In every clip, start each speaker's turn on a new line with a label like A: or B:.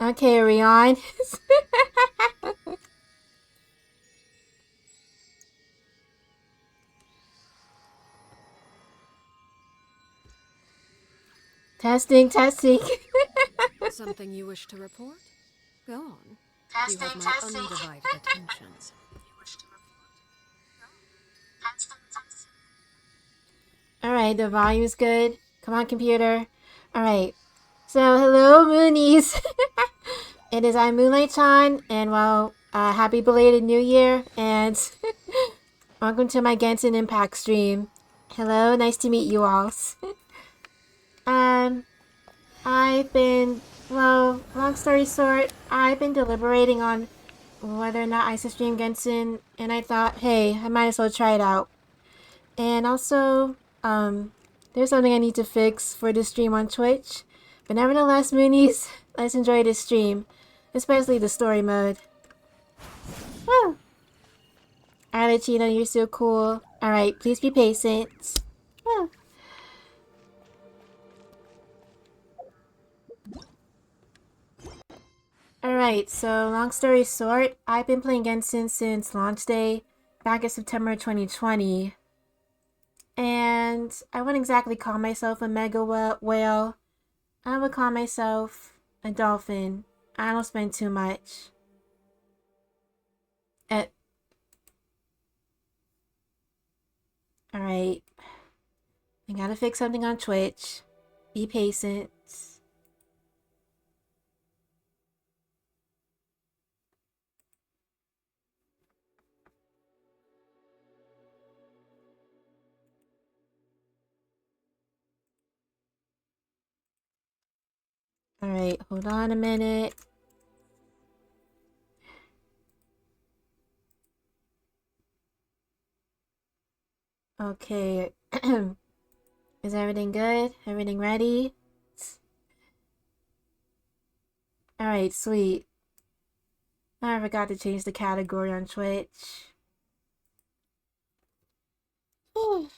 A: Okay, Rion. Testing, testing.
B: Something you wish to report? Go on. You
A: Testing,
B: have my
A: testing.
B: undivided attention.
A: Alright, the volume's good. Come on, computer. Alright. So, hello, Moonies. It is I, Moonlight-chan, and well, happy belated New Year, and welcome to my Genshin Impact stream. Hello, nice to meet you all. um, I've been, well, long story short, I've been deliberating on whether or not I should stream Genshin, and I thought, hey, I might as well try it out. And also, there's something I need to fix for this stream on Twitch. But nevertheless, Moonies, let's enjoy this stream. Especially the story mode. Woo! Alright, Chino, you're so cool. Alright, please be patient. Woo! Alright, so long story short, I've been playing Genshin since launch day, back in September 2020. And I wouldn't exactly call myself a mega whale. I would call myself a dolphin. I don't spend too much. Alright. I gotta fix something on Twitch. Be patient. Alright, hold on a minute. Okay. Is everything good? Everything ready? Alright, sweet. I forgot to change the category on Twitch. Oh,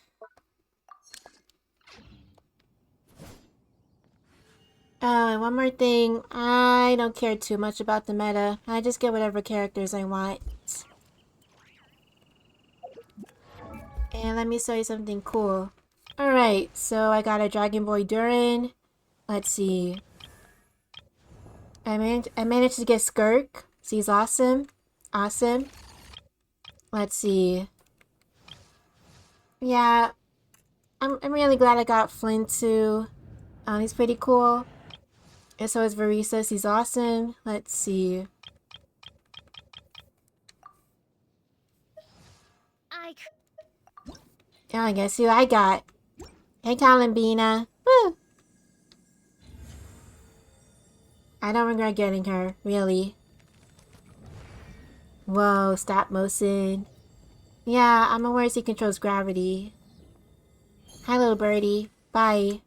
A: and one more thing. I don't care too much about the meta. I just get whatever characters I want. And let me show you something cool. Alright, so I got a Dragon Boy Durin. Let's see. I managed to get Skirk. So he's awesome. Awesome. Let's see. Yeah. I'm really glad I got Flynn too. He's pretty cool. And so is Varisas. He's awesome. Let's see. Yeah, I guess who I got. Hey, Columbina. Woo! I don't regret getting her, really. Whoa, stop motion. Yeah, I'm aware he controls gravity. Hi, little birdie. Bye.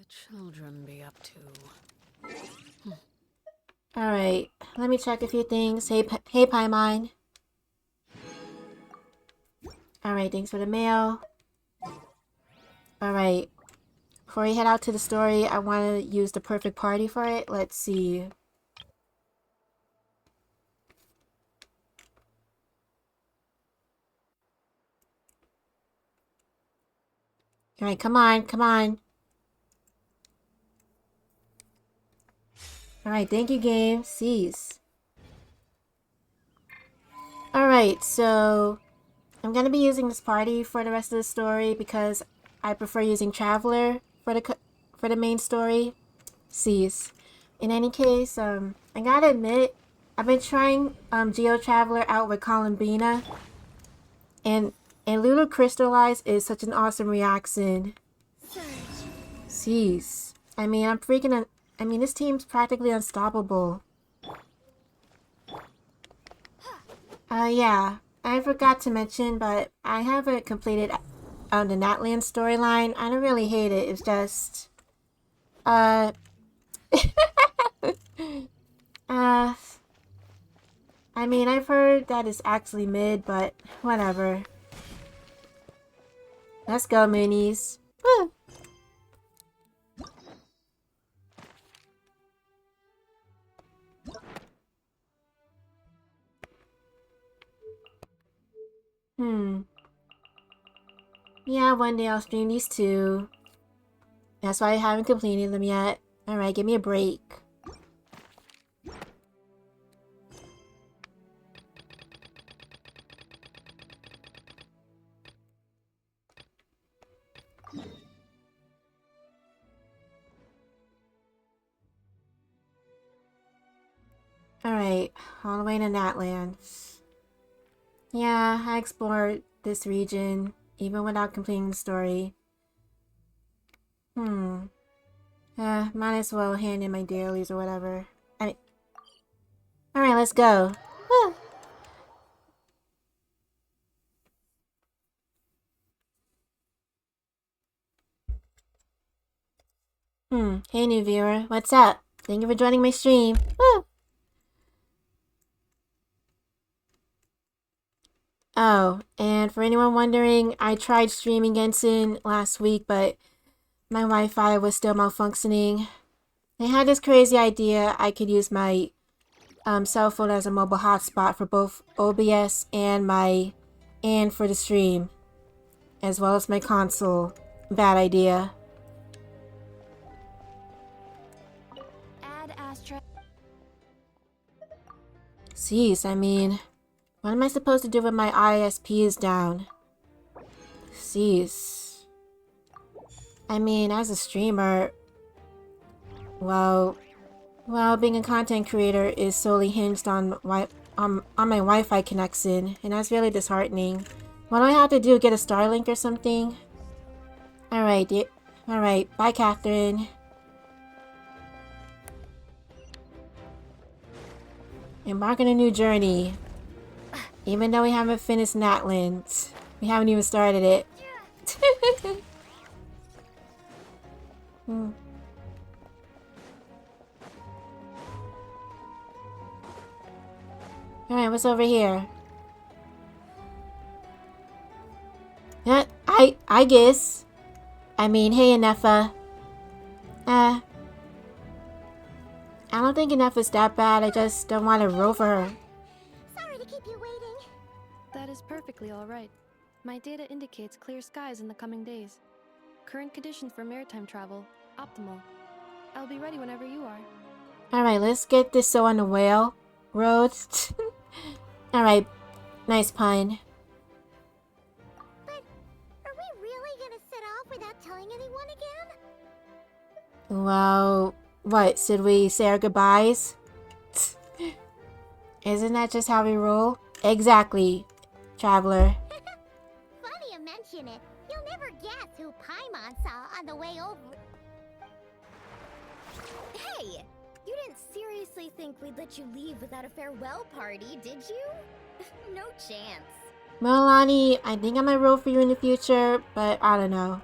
B: The children be up to.
A: Alright, let me check a few things. Hey, Paimon. Alright, thanks for the mail. Alright. Before we head out to the story, I want to use the perfect party for it. Let's see. Alright, come on, come on. Alright, thank you, game. Cease. Alright, so I'm gonna be using this party for the rest of the story because I prefer using Traveler for the main story. Cease. In any case, I gotta admit, I've been trying Geo Traveler out with Columbina, and Lulu Crystallize is such an awesome reaction. Cease. I mean, this team's practically unstoppable. Yeah. I forgot to mention, but I haven't completed the Natland storyline. I don't really hate it. It's just... uh, I mean, I've heard that it's actually mid, but whatever. Let's go, Moonies. Woo! Yeah, one day I'll stream these too. That's why I haven't completed them yet. Alright, give me a break. Alright, all the way to Natlands. Yeah, I explored this region, even without completing the story. Might as well hand in my dailies or whatever. Alright, let's go. Hey new viewer, what's up? Thank you for joining my stream. Woo! Oh, and for anyone wondering, I tried streaming Genshin last week, but my Wi-Fi was still malfunctioning. I had this crazy idea I could use my cell phone as a mobile hotspot for both OBS and for the stream, as well as my console. Bad idea.
C: Add Astra.
A: Jeez, I mean, what am I supposed to do when my ISP is down? Jeez. I mean, as a streamer, well, being a content creator is solely hinged on my Wi-Fi connection, and that's really disheartening. What do I have to do? Get a Starlink or something? Alright, alright, bye Catherine. Embark on a new journey. Even though we haven't finished Natlands. We haven't even started it. Alright, what's over here? Yeah, I guess. I mean, hey Anefa. I don't think Anefa's that bad, I just don't want to roll for her.
C: Sorry to keep you waiting.
B: That is perfectly alright. My data indicates clear skies in the coming days. Current conditions for maritime travel, optimal. I'll be ready whenever you are.
A: Alright, let's get this so on the whale road. Alright, nice pun.
C: But are we really gonna set off without telling anyone again?
A: Well, what, should we say our goodbyes? Isn't that just how we roll? Exactly, traveler.
C: Funny you mention it. You'll never guess who Paimon saw on the way over. Hey! You didn't seriously think we'd let you leave without a farewell party, did you? No chance.
A: Well, Lonnie, I think I might roll for you in the future, but I don't know.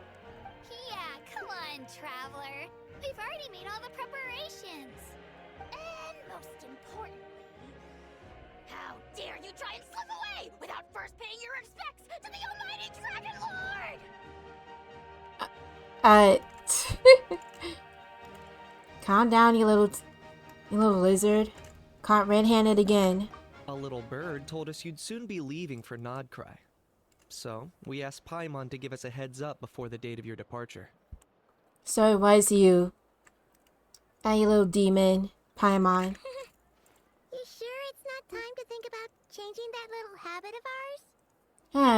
C: Yeah, come on, traveler. We've already made all the preparations. And most importantly, how dare you try and slip away without first paying your respects to the almighty Dragon Lord!
A: Calm down, you little lizard. Caught red-handed again.
D: A little bird told us you'd soon be leaving for Nodcry. So, we asked Paimon to give us a heads up before the date of your departure.
A: So it was you. You little demon. Paimon.
C: You sure it's not time to think about changing that little habit of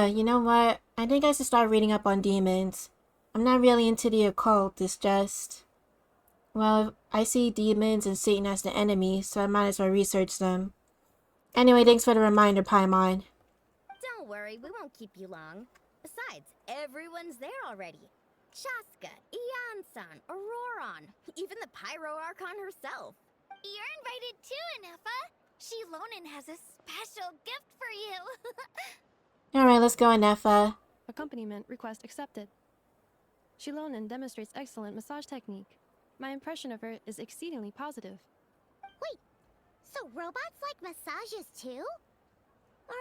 C: ours?
A: You know what? I think I should start reading up on demons. I'm not really into the occult, it's just... Well, I see demons and Satan as the enemy, so I might as well research them. Anyway, thanks for the reminder, Paimon.
C: Don't worry, we won't keep you long. Besides, everyone's there already. Shaska, Ian-san, Auroron, even the Pyro Archon herself. You're invited too, Anefa. Shilonen has a special gift for you.
A: Alright, let's go, Anefa.
B: Accompaniment request accepted. Shilonen demonstrates excellent massage technique. My impression of her is exceedingly positive.
C: Wait, so robots like massages too? Or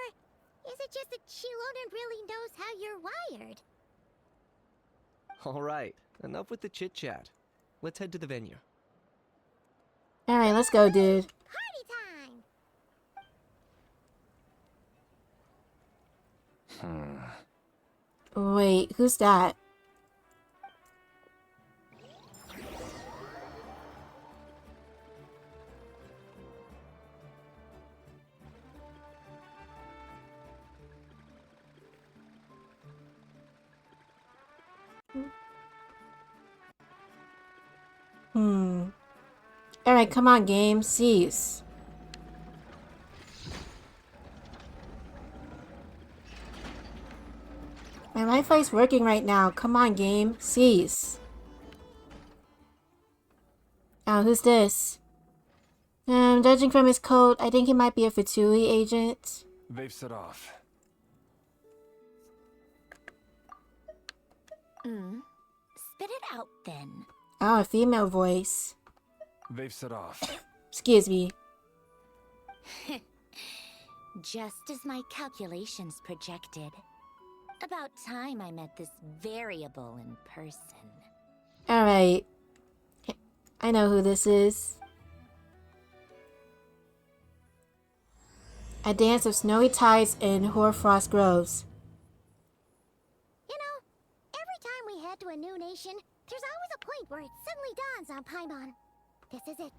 C: is it just that Shilonen really knows how you're wired?
D: Alright, enough with the chit-chat. Let's head to the venue.
A: Alright, let's go, dude.
C: Party time!
A: Wait, who's that? Alright, come on, game. Cease. My Wi-Fi's working right now. Come on, game. Cease. Oh, who's this? Judging from his coat, I think he might be a Fatui agent.
E: They've set off.
C: Spit it out then.
A: Oh, a female voice.
E: They've set off.
A: Excuse me.
C: Just as my calculations projected. About time I met this variable in person.
A: Alright. I know who this is. A dance of snowy tides in hoarfrost groves.
F: You know, every time we head to a new nation, there's always a point where it suddenly dawns on Paimon. This is it.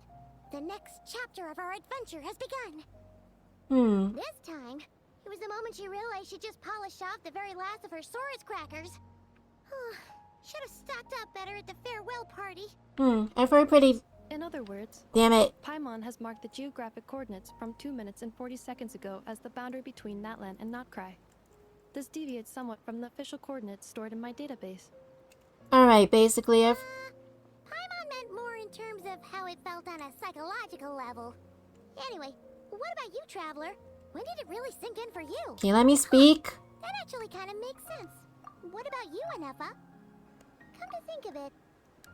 F: The next chapter of our adventure has begun. This time, it was the moment she realized she just polished off the very last of her Saurus crackers. Should have stocked up better at the farewell party.
A: I've heard pretty...
B: In other words,
A: Damn it.
B: Paimon has marked the geographic coordinates from 2 minutes and 40 seconds ago as the boundary between Natlan and Notcry. This deviates somewhat from the official coordinates stored in my database.
A: Alright, basically I've...
F: Paimon meant more in terms of how it felt on a psychological level. Anyway, what about you, Traveler? When did it really sink in for you?
A: Can you let me speak?
F: That actually kind of makes sense. What about you, Anefa? Come to think of it,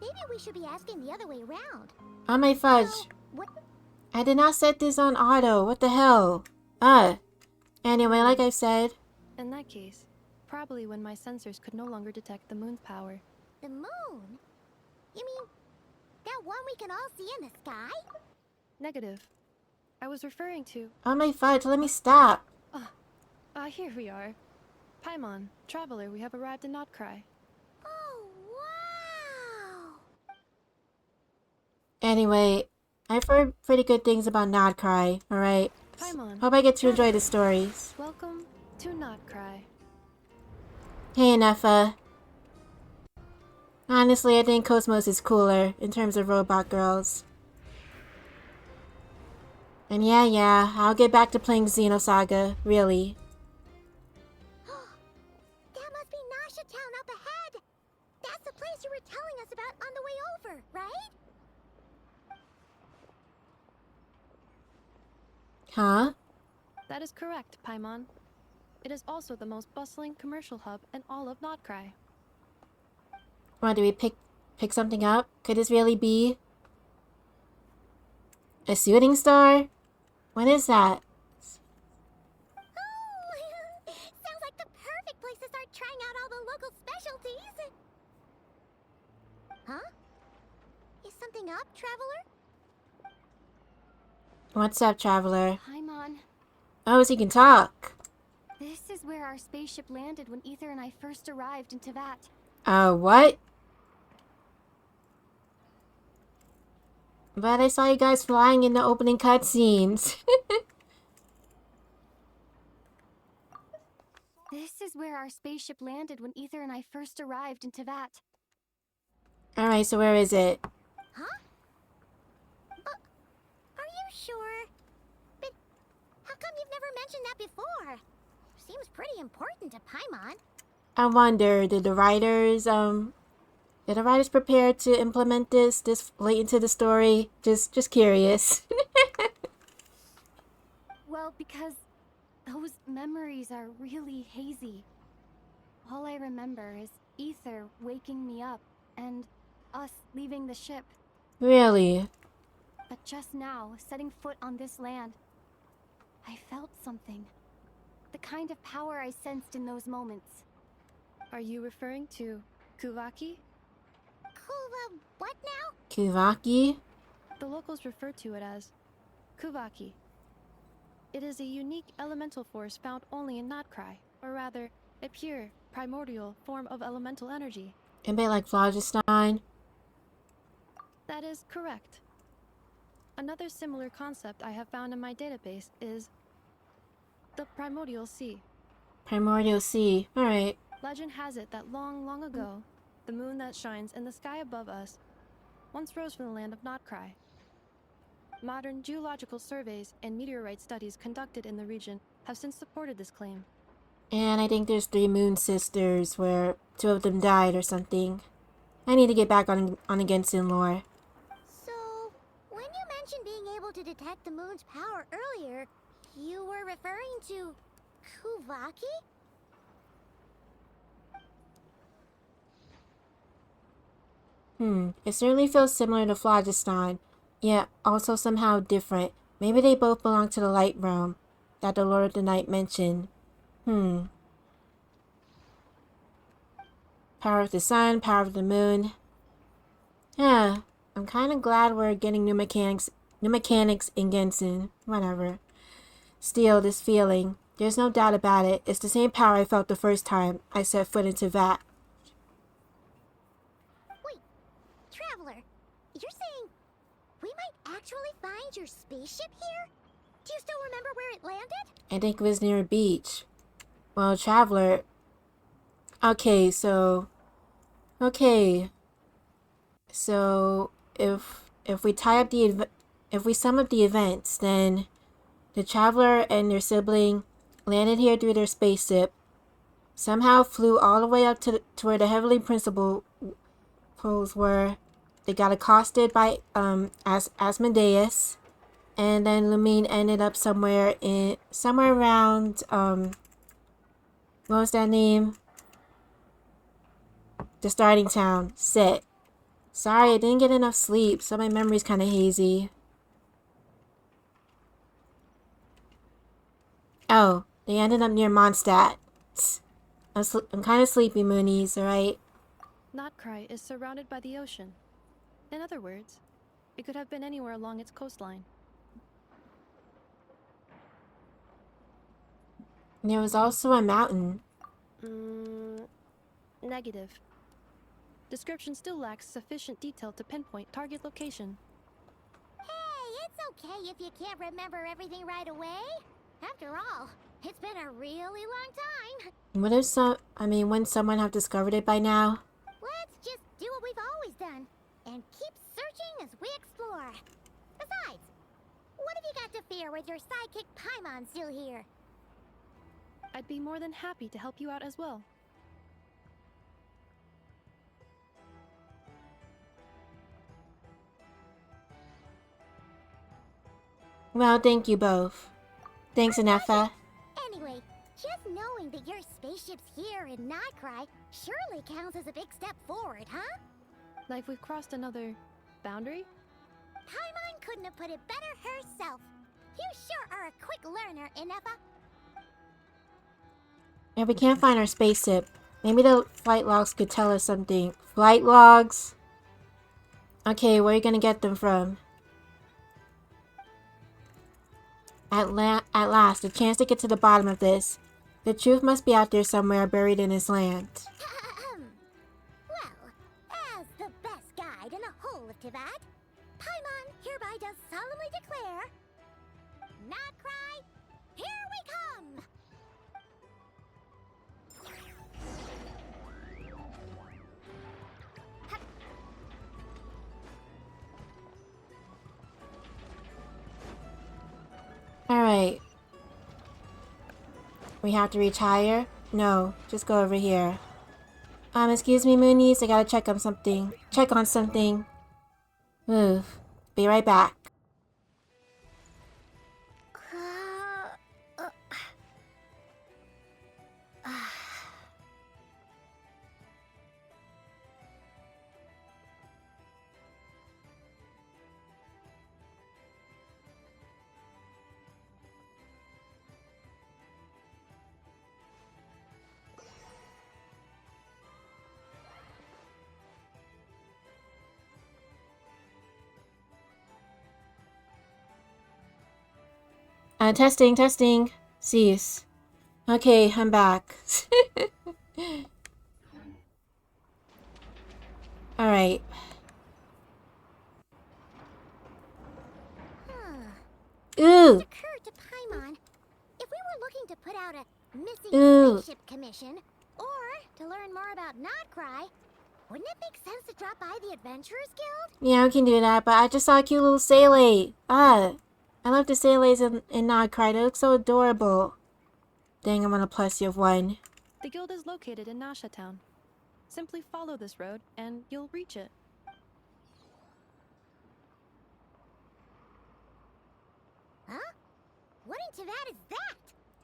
F: maybe we should be asking the other way around.
A: Oh my fudge.
F: So, what?
A: I did not set this on auto. What the hell? Anyway, like I said...
B: In that case, probably when my sensors could no longer detect the moon's power.
F: The moon? You mean that one we can all see in the sky?
B: Negative. I was referring to...
A: Oh my fudge, let me stop.
B: Here we are. Paimon, Traveler, we have arrived in Notcry.
F: Oh, wow!
A: Anyway, I've heard pretty good things about Notcry, alright?
B: Paimon,
A: Hope I get to enjoy the stories.
B: welcome to Notcry.
A: Hey, Nefa. Honestly, I think Cosmos is cooler in terms of robot girls. And yeah, I'll get back to playing Xenosaga, really.
F: That must be Nasha Town up ahead! That's the place you were telling us about on the way over, right?
A: Huh?
B: That is correct, Paimon. It is also the most bustling commercial hub in all of Notcry.
A: What, do we pick something up? Could this really be... a shooting star? What is that?
F: Oh, sounds like the perfect place to start trying out all the local specialties. Huh? Is something up, Traveler?
A: What's up, Traveler?
F: Paimon,
A: Oh, so you can talk.
F: this is where our spaceship landed when Ether and I first arrived in Tevat.
A: What? But I saw you guys flying in the opening cutscenes.
F: This is where our spaceship landed when Ether and I first arrived in Tevat.
A: Alright, so where is it?
F: Huh? Are you sure? But how come you've never mentioned that before? Seems pretty important to Paimon.
A: I wonder, did the writers prepare to implement this late into the story? Just curious.
F: Well, because those memories are really hazy. All I remember is Ether waking me up and us leaving the ship.
A: Really?
F: But just now, setting foot on this land, I felt something. The kind of power I sensed in those moments.
B: Are you referring to Kuvaki?
F: What now?
A: Kuvaki?
B: The locals refer to it as Kuvaki. It is a unique elemental force found only in Notcry, or rather, a pure, primordial form of elemental energy.
A: A bit like phlogiston.
B: That is correct. Another similar concept I have found in my database is the primordial sea.
A: Primordial sea. Alright.
B: Legend has it that long, long ago, the moon that shines in the sky above us once rose from the land of Notcry. Modern geological surveys and meteorite studies conducted in the region have since supported this claim.
A: And I think there's 3 moon sisters where 2 of them died or something. I need to get back on the Genshin lore.
F: So, when you mentioned being able to detect the moon's power earlier, you were referring to Kuvaki?
A: It certainly feels similar to phlogiston, yet also somehow different. Maybe they both belong to the light realm that the Lord of the Night mentioned. Power of the sun, power of the moon. Yeah, I'm kind of glad we're getting new mechanics in Genshin. Whatever. Still, this feeling, there's no doubt about it. It's the same power I felt the first time I set foot into VAT.
F: Wait, Traveler, you're saying we might actually find your spaceship here? Do you still remember where it landed?
A: I think it was near a beach. Well, Traveler. Okay, so if we tie up if we sum up the events, then the Traveler and their sibling landed here through their spaceship, somehow flew all the way up to where the Heavenly Principles were. They got accosted by Asmodeus, and then Lumine ended up somewhere around what was that name? The starting town, Sit. Sorry, I didn't get enough sleep, so my memory's kind of hazy. Oh, they ended up near Mondstadt. I'm kind of sleepy, Moonies, alright?
B: Notcry is surrounded by the ocean. In other words, it could have been anywhere along its coastline.
A: There was also a mountain.
B: Negative. Description still lacks sufficient detail to pinpoint target location.
F: Hey, it's okay if you can't remember everything right away. After all, it's been a really long time.
A: What if wouldn't someone have discovered it by now?
F: Let's just do what we've always done and keep searching as we explore. Besides, what have you got to fear with your sidekick Paimon still here?
B: I'd be more than happy to help you out as well.
A: Well, thank you both. Thanks, Anefa.
F: Anyway, just knowing that your spaceship's here in Notcry surely counts as a big step forward, huh?
B: Like we've crossed another boundary?
F: Paimon couldn't have put it better herself. You sure are a quick learner, Inefa.
A: If we can't find our spaceship, maybe the flight logs could tell us something. Flight logs? Okay, where are you gonna get them from? At last, a chance to get to the bottom of this. The truth must be out there somewhere buried in this land.
F: Well, as the best guide in the whole of Tibet, Paimon hereby does solemnly declare, Notcry, here we come!
A: Alright. We have to retire? No, just go over here. Excuse me, Moonies, I gotta check on something. Move. Be right back. Testing. Cease. Okay, I'm back. Alright. Ooh!
F: Occurred to Paimon, if we were looking to put out a missing
A: Ooh.
F: spaceship commission, or to learn more about Notcry, wouldn't it make sense to drop by the Adventurers Guild?
A: Yeah, we can do that, but I just saw a cute little Sailay. I love the Saylays in Nodcry. They look so adorable. Dang, I'm gonna plus you of one.
B: The guild is located in Nasha Town. Simply follow this road, and you'll reach it.
F: Huh? What into that is that?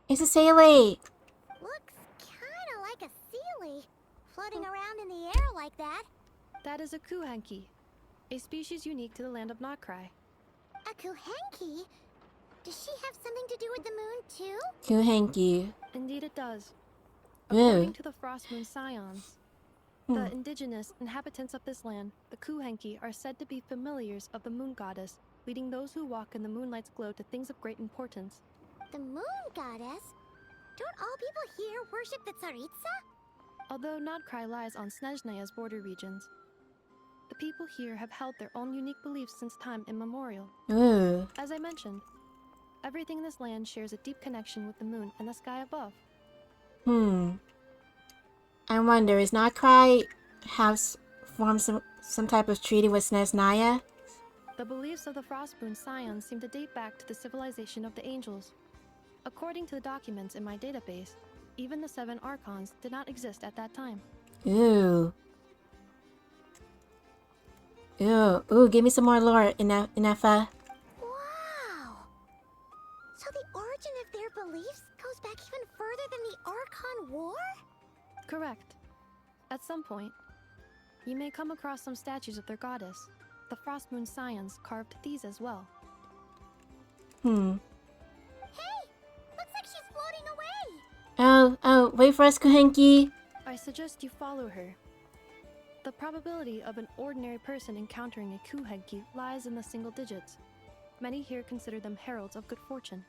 A: It's a Sailay.
F: Looks kinda like a Sealy, floating around in the air like that.
B: That is a kuhanki, a species unique to the land of Notcry.
F: A Kuhenki? Does she have something to do with the moon, too?
A: Kuhenki.
B: Indeed it does.
A: Ooh.
B: According to the Frost Moon Scions, the
A: Hmm.
B: indigenous inhabitants of this land, the kuhanki, are said to be familiars of the moon goddess, leading those who walk in the moonlight's glow to things of great importance.
F: The moon goddess? Don't all people here worship the Tsaritsa?
B: Although Nodcry lies on Snezhnaya's border regions, the people here have held their own unique beliefs since time immemorial.
A: Ooh.
B: As I mentioned, everything in this land shares a deep connection with the moon and the sky above.
A: I wonder, is Nodcry formed some type of treaty with Snezhnaya?
B: The beliefs of the Frostmoon Scions seem to date back to the civilization of the angels. According to the documents in my database, even the 7 Archons did not exist at that time.
A: Ooh. Ooh, give me some more lore, Inefa.
F: Wow! So the origin of their beliefs goes back even further than the Archon War?
B: Correct. At some point, you may come across some statues of their goddess. The Frostmoon Scions carved these as well.
F: Hey! Looks like she's floating away!
A: Oh, wait for us, Kuhenki.
B: I suggest you follow her. The probability of an ordinary person encountering a kuhenki lies in the single digits. Many here consider them heralds of good fortune.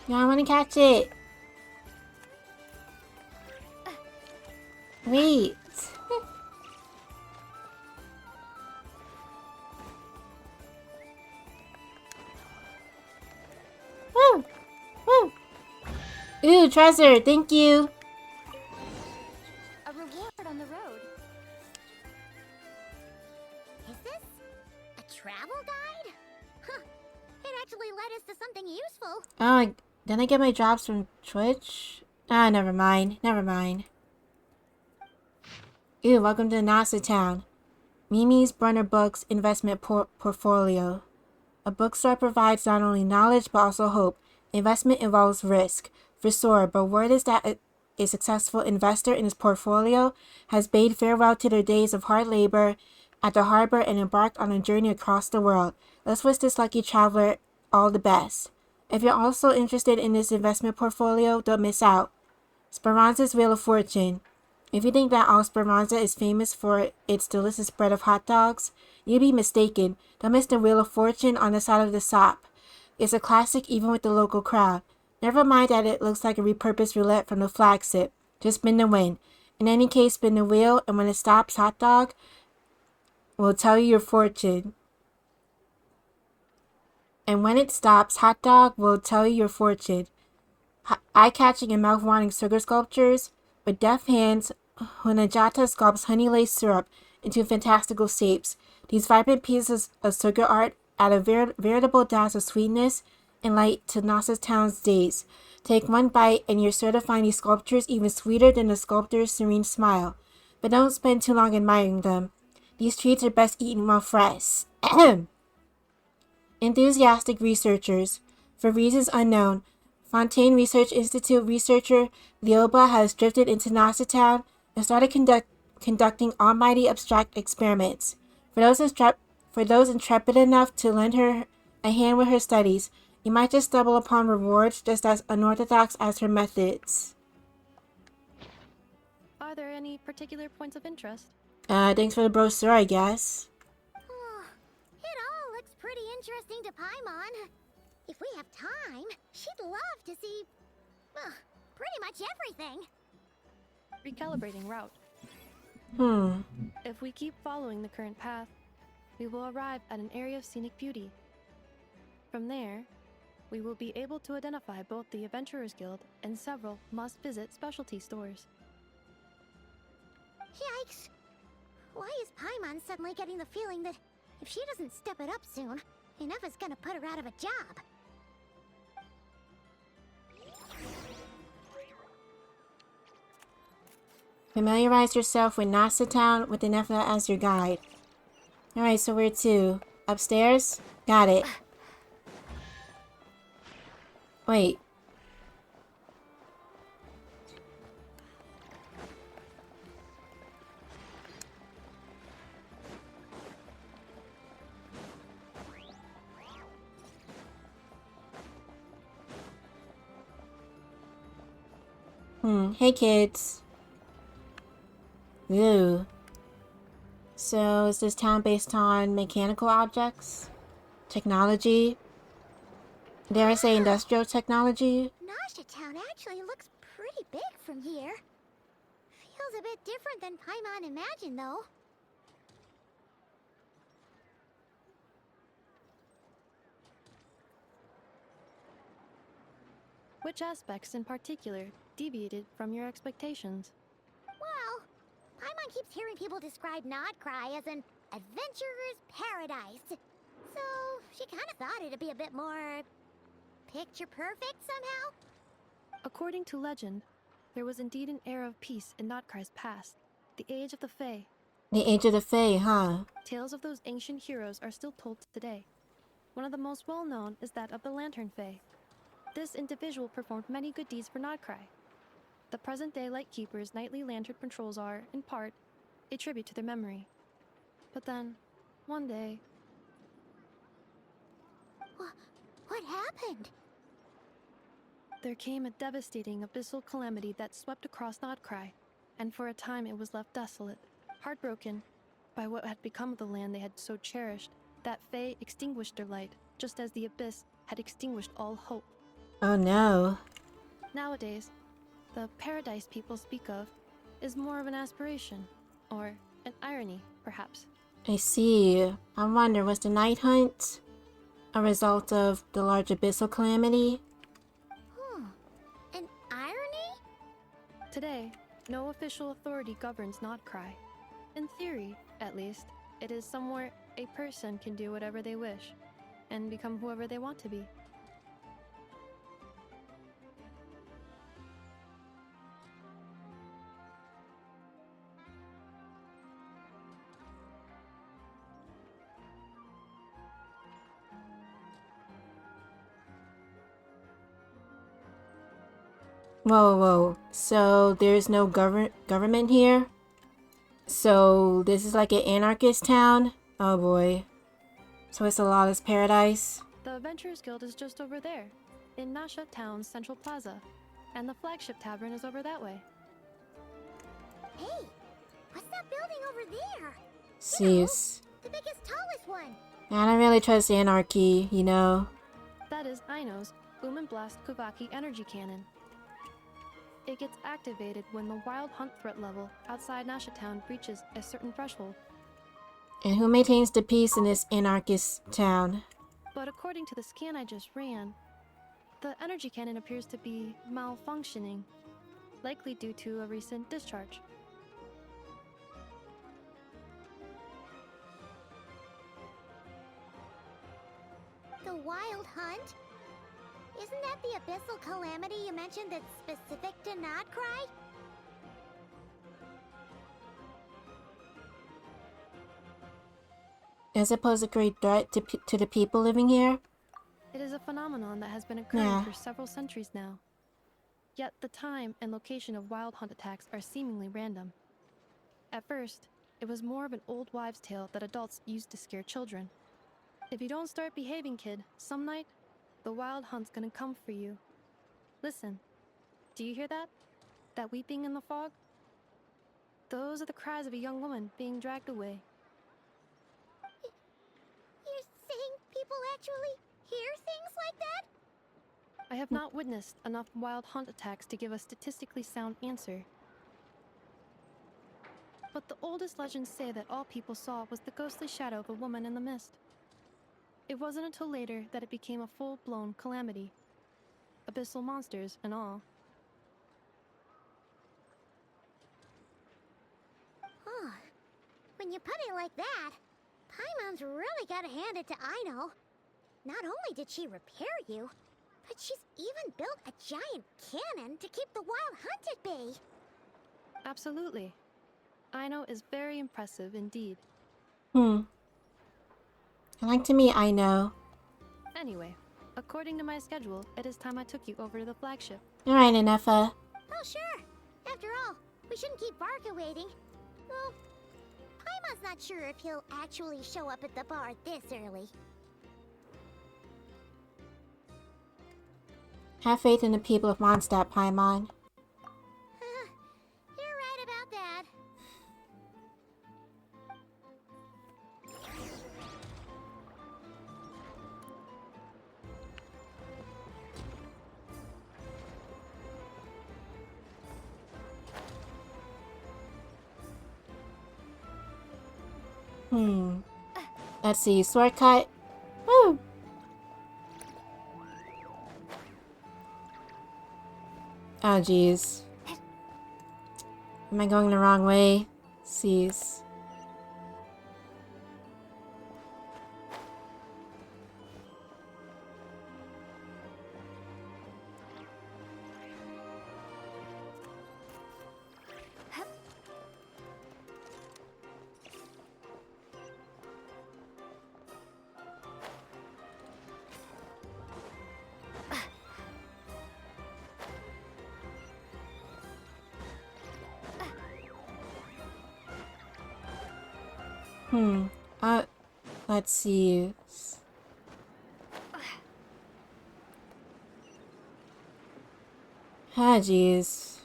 A: Yeah, I wanna catch it. Wait. Woo! Woo! Ooh, treasure, thank you.
F: A reward on the road. Is this a travel guide? Huh. It actually led us to something useful.
A: Oh, didn't I get my drops from Twitch? Ah, never mind. Ooh, welcome to Nasa Town. Mimi's Brunner Books investment portfolio. A bookstore provides not only knowledge but also hope. Investment involves risk. For sure, but word is that a successful investor in his portfolio has bade farewell to their days of hard labor at the harbor and embarked on a journey across the world. Let's wish this lucky traveler all the best. If you're also interested in this investment portfolio, don't miss out. Speranza's Wheel of Fortune. If you think that all Speranza is famous for its delicious spread of hot dogs, you'd be mistaken. Don't miss the Wheel of Fortune on the side of the shop. It's a classic even with the local crowd. Never mind that it looks like a repurposed roulette from the flagship. Just spin the win. In any case, spin the wheel, and when it stops, hot dog will tell you your fortune. Eye-catching and mouth-watering sugar sculptures. With deft hands, Hunajata sculpts honey-laced syrup into fantastical shapes. These vibrant pieces of sugar art add a veritable dash of sweetness and light to Nasa Town's days. Take one bite and you're sure to find these sculptures even sweeter than the sculptor's serene smile. But don't spend too long admiring them. These treats are best eaten while fresh. Enthusiastic researchers. For reasons unknown, Fontaine Research Institute researcher Lioba has drifted into Nasa Town and started conducting almighty abstract experiments. For those intrepid enough to lend her a hand with her studies, you might just stumble upon rewards just as unorthodox as her methods.
B: Are there any particular points of interest?
A: Thanks for the brochure, I guess.
F: It all looks pretty interesting to Paimon. If we have time, she'd love to see, pretty much everything.
B: Recalibrating route. If we keep following the current path, we will arrive at an area of scenic beauty. From there, we will be able to identify both the Adventurers Guild and several must-visit specialty stores.
F: Yikes! Why is Paimon suddenly getting the feeling that if she doesn't step it up soon, enough is gonna put her out of a job?
A: Familiarize yourself with Nasa Town with Inefla as your guide. Alright, so where to? Upstairs? Got it. Wait. Hey kids. Ooh. So, is this town based on mechanical objects? Technology? Dare I say industrial technology?
F: Nasha Town actually looks pretty big from here. Feels a bit different than Paimon imagined, though.
B: Which aspects in particular deviated from your expectations?
F: Well, Paimon keeps hearing people describe Nodcry as an adventurer's paradise. So, she kind of thought it'd be a bit more picture perfect somehow.
B: According to legend, there was indeed an era of peace in Nodcry's past, the Age of the Fae.
A: The Age of the Fae, huh?
B: Tales of those ancient heroes are still told today. One of the most well-known is that of the Lantern Fae. This individual performed many good deeds for Nodcry. The present-day Lightkeeper's nightly lantern patrols are, in part, a tribute to their memory. But then, one day...
F: What happened?
B: there came a devastating abyssal calamity that swept across Nodcry, and for a time it was left desolate. Heartbroken by what had become of the land they had so cherished, that Fae extinguished their light, just as the abyss had extinguished all hope.
A: Oh no.
B: Nowadays, the paradise people speak of is more of an aspiration, or an irony, perhaps.
A: I see. I wonder, was the night hunt a result of the large abyssal calamity?
F: An irony?
B: Today, no official authority governs Nodcry. In theory, at least, it is somewhere a person can do whatever they wish, and become whoever they want to be.
A: Whoa, whoa. So there's no government here? So this is like an anarchist town? Oh boy. So it's a lawless paradise?
B: The Adventurers Guild is just over there, in Nasha Town's central plaza, and the flagship tavern is over that way.
F: Hey, what's that building over there?
A: Jeez.
F: The biggest, tallest one.
A: I don't really trust anarchy, you know?
B: That is Aino's Boom and Blast Kuvaki energy cannon. It gets activated when the wild hunt threat level outside Nasha Town reaches a certain threshold.
A: And who maintains the peace in this anarchist town?
B: But according to the scan I just ran, the energy cannon appears to be malfunctioning, likely due to a recent discharge.
F: The wild hunt? Isn't that the abyssal calamity you mentioned that's specific to Nodcry?
A: As opposed to great threat to the people living here?
B: It is a phenomenon that has been occurring
A: Yeah.
B: for several centuries now. Yet the time and location of wild hunt attacks are seemingly random. At first, it was more of an old wives' tale that adults used to scare children. If you don't start behaving, kid, some night, the wild hunt's gonna come for you. Listen, do you hear that? That weeping in the fog? Those are the cries of a young woman being dragged away.
F: You're saying people actually hear things like that?
B: I have not witnessed enough wild hunt attacks to give a statistically sound answer. But the oldest legends say that all people saw was the ghostly shadow of a woman in the mist. It wasn't until later that it became a full-blown calamity. Abyssal monsters and all.
F: Oh, when you put it like that, Paimon's really gotta hand it to Aino. Not only did she repair you, but she's even built a giant cannon to keep the wild hunt at bay.
B: Absolutely. Aino is very impressive indeed.
A: I like to meet Aino.
B: Anyway, according to my schedule, it is time I took you over to the flagship.
A: Alright, Inefa.
F: Oh, sure. After all, we shouldn't keep Barca waiting. Well, Paimon's not sure if he'll actually show up at the bar this early.
A: Have faith in the people of Mondstadt, Paimon.
F: You're right about that.
A: Let's see, sword cut. Woo! Oh jeez. Am I going the wrong way? Cease. Let's see. Ah, jeez.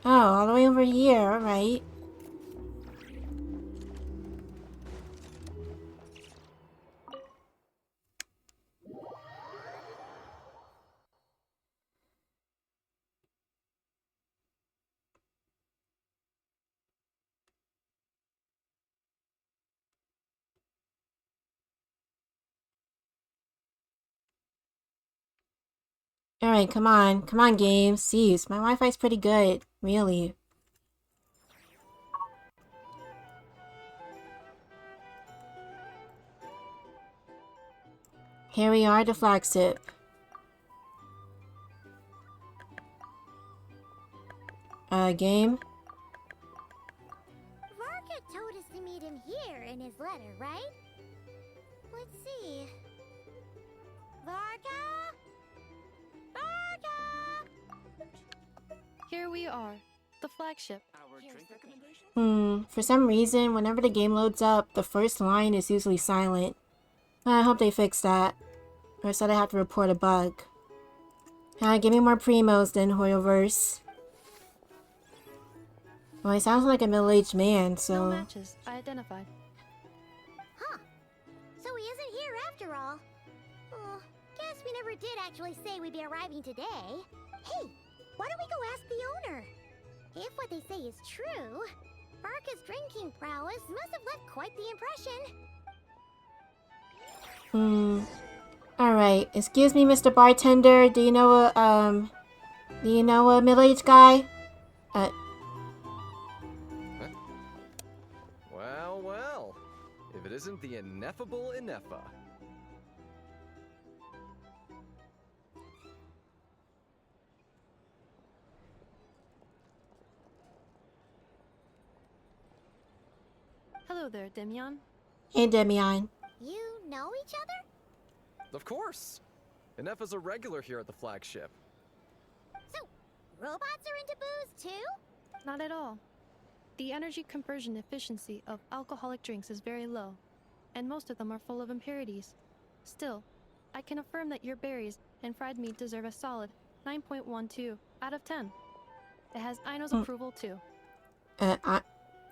A: Oh, all the way over here, alright. Alright, come on. Come on, game. Cease. My Wi-Fi's pretty good. Really. Here we are, the flagship. Game?
F: Varka told us to meet him here in his letter, right? Let's see. Varka? Varka!
B: Here we are, the flagship.
A: For some reason, whenever the game loads up, the first line is usually silent. I hope they fix that. Or else I have to report a bug. Give me more primos then, Hoyoverse. Well, he sounds like a middle-aged man, so...
B: No matches, I identified.
F: Huh. So he isn't here after all. Oh, guess we never did actually say we'd be arriving today. Hey, why don't we go ask the owner? If what they say is true, Barca's drinking prowess must have left quite the impression.
A: Alright, excuse me, Mr. Bartender. Do you know a middle-aged guy?
E: Well, well. If it isn't the ineffable Inefa.
B: Hello there, Demian.
A: Hey, Demian.
F: You know each other?
E: Of course. Inefa's a regular here at the flagship.
F: So, robots are into booze too?
B: Not at all. The energy conversion efficiency of alcoholic drinks is very low, and most of them are full of impurities. Still, I can affirm that your berries and fried meat deserve a solid 9.12 out of 10. It has Aino's approval too.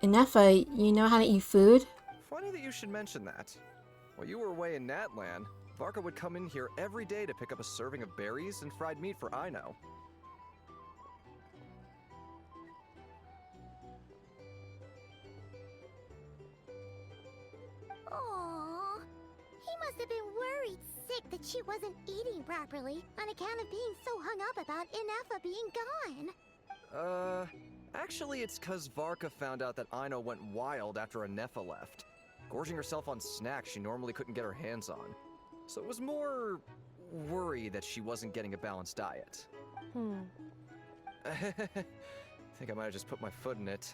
A: Inefa, you know how to eat food?
E: Funny Funny that you should mention that. While you were away in Natlan, Varka would come in here every day to pick up a serving of berries and fried meat for Aino.
F: Aww. He must have been worried sick that she wasn't eating properly on account of being so hung up about Inefa being gone.
E: Actually it's 'cause Varka found out that Aino went wild after Anefa left, gorging herself on snacks she normally couldn't get her hands on. So it was more worry that she wasn't getting a balanced diet. I think I might have just put my foot in it.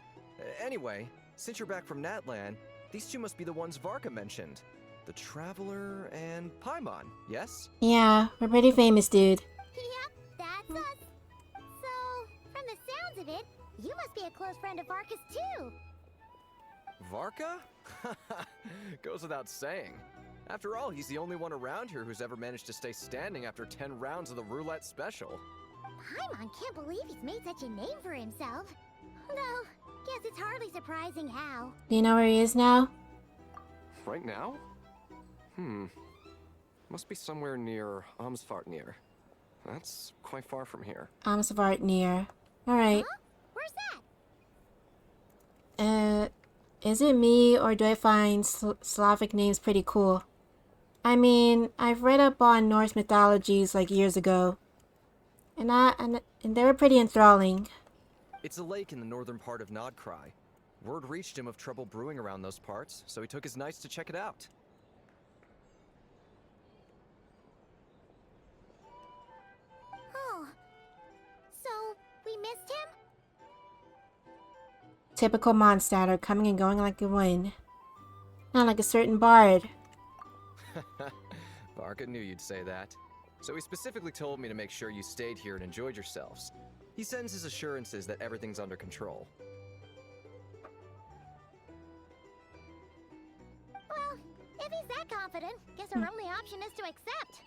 E: Anyway, since you're back from Natlan, these two must be the ones Varka mentioned. The Traveler and Paimon, yes?
A: Yeah, we're pretty famous, dude.
F: Yep, that's us. So, from the sounds of it, you must be a close friend of Varka's too.
E: Varka? Goes without saying. After all, he's the only one around here who's ever managed to stay standing after 10 rounds of the roulette special.
F: Paimon can't believe he's made such a name for himself. Though, guess it's hardly surprising how.
A: Do you know where he is now?
E: Right now? Must be somewhere near Amsvartnir. That's quite far from here.
A: Amsvartnir. Alright.
F: Huh? Where's that?
A: Is it me or do I find Slavic names pretty cool? I mean, I've read up on Norse mythologies like years ago. And they were pretty enthralling.
E: It's a lake in the northern part of Nodcry. Word reached him of trouble brewing around those parts, so he took his knights to check it out.
F: Oh. So, we missed him?
A: Typical Mondstadt, coming and going like a wind. Not like a certain bard.
E: Varka knew you'd say that. So he specifically told me to make sure you stayed here and enjoyed yourselves. He sends his assurances that everything's under control.
F: Well, if he's that confident, guess our only option is to accept.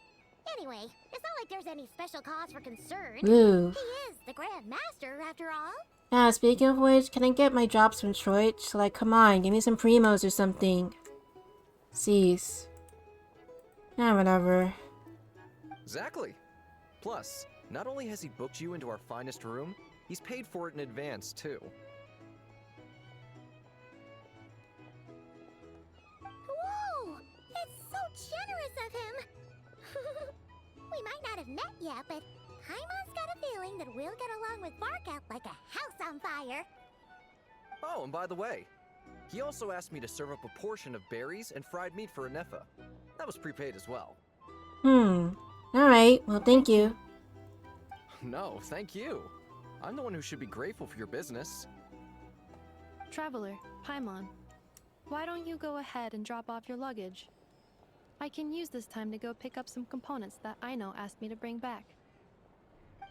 F: Anyway, it's not like there's any special cause for concern.
A: Ooh.
F: He is the Grand Master, after all.
A: Speaking of which, can I get my drops from Troich? Like, come on, give me some primos or something. Cease. Whatever.
E: Exactly. Plus, not only has he booked you into our finest room, he's paid for it in advance, too.
F: Whoa! It's so generous of him! We might not have met yet, but Paimon's got a feeling that we'll get along with Varka like a house on fire.
E: Oh, and by the way, he also asked me to serve up a portion of berries and fried meat for Anefa. That was prepaid as well.
A: Alright, well thank you.
E: No, thank you. I'm the one who should be grateful for your business.
B: Traveler, Paimon, why don't you go ahead and drop off your luggage? I can use this time to go pick up some components that Aino asked me to bring back.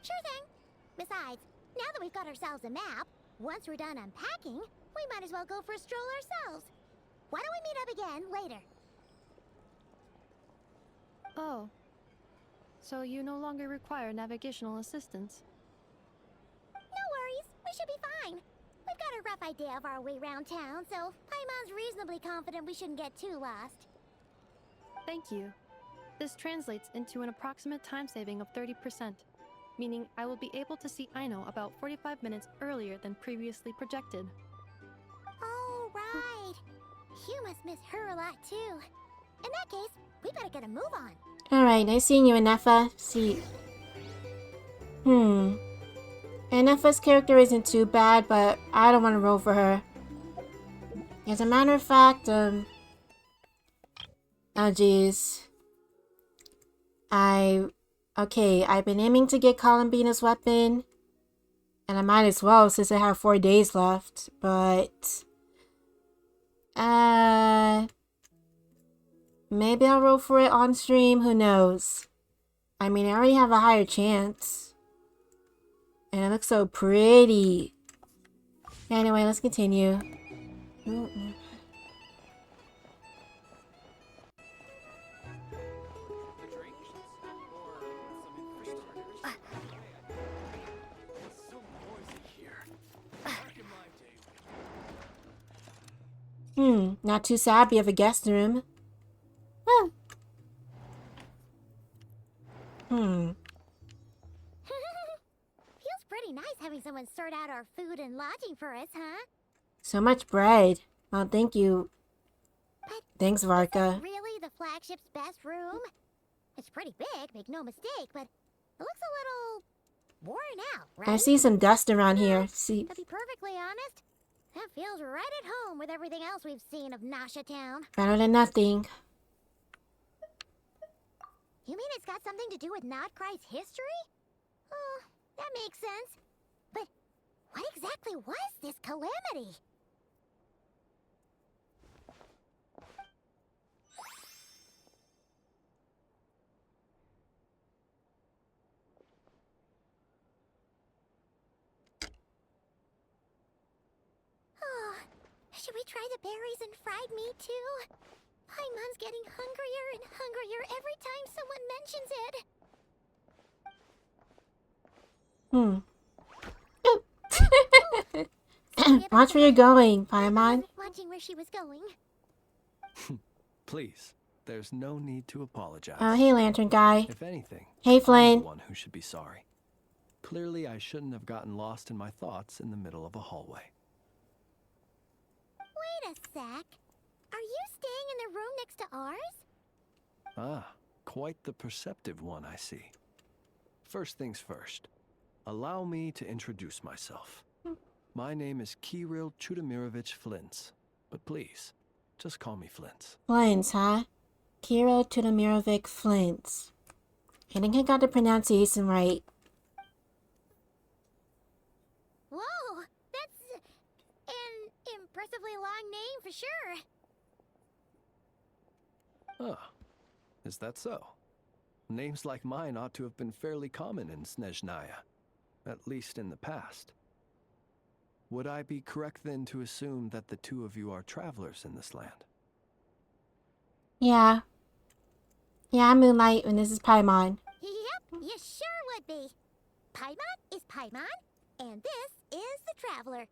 F: Sure thing. Besides, now that we've got ourselves a map, once we're done unpacking, we might as well go for a stroll ourselves. Why don't we meet up again later?
B: Oh. So you no longer require navigational assistance?
F: No worries, we should be fine. We've got a rough idea of our way around town, so Paimon's reasonably confident we shouldn't get too lost.
B: Thank you. This translates into an approximate time saving of 30%, meaning I will be able to see Aino about 45 minutes earlier than previously projected.
F: Oh, right. You must miss her a lot, too. In that case, we better get a move on.
A: Alright, nice seeing you, Anefa. See. Anefa's character isn't too bad, but I don't want to roll for her. As a matter of fact, oh jeez. I've been aiming to get Columbina's weapon. And I might as well since I have 4 days left, but... maybe I'll roll for it on stream, who knows? I mean, I already have a higher chance. And it looks so pretty. Anyway, let's continue. Not too savvy of a guest room. Huh.
F: Feels pretty nice having someone sort out our food and lodging for us, huh?
A: So much bread. Oh, thank you.
F: But
A: Thanks,
F: is
A: Varka.
F: this really the flagship's best room? It's pretty big, make no mistake, but it looks a little worn out, right?
A: I see some dust around here. See,
F: To be perfectly honest, that feels right at home with everything else we've seen of Nasha Town.
A: better than nothing.
F: You mean it's got something to do with Nodcry's history? Oh, that makes sense. But what exactly was this calamity? Oh, should we try the berries and fried meat too? Paimon's getting hungrier and hungrier every time someone mentions it.
A: Watch where you're going, Paimon.
F: Watching where she was going.
G: Please, there's no need to apologize.
A: Oh, hey, Lantern Guy.
G: If anything,
A: Hey,
G: I'm
A: Flynn.
G: the one who should be sorry. Clearly, I shouldn't have gotten lost in my thoughts in the middle of a hallway.
F: Wait a sec. Are you staying in the room next to ours?
G: Ah, quite the perceptive one, I see. First things first, allow me to introduce myself. My name is Kirill Chudamirovich Flintz, but please, just call me Flintz.
A: Flint's, huh? Kirill Tudamirovic Flint's. I think I got the pronunciation right.
F: Whoa, that's an impressively long name for sure.
G: Ah, is that so? Names like mine ought to have been fairly common in Snezhnaya, at least in the past. Would I be correct then to assume that the two of you are travelers in this land?
A: Yeah. Yeah, I'm Moonlight, and this is Paimon.
F: Yep, you sure would be. Paimon is Paimon, and this is the Traveler.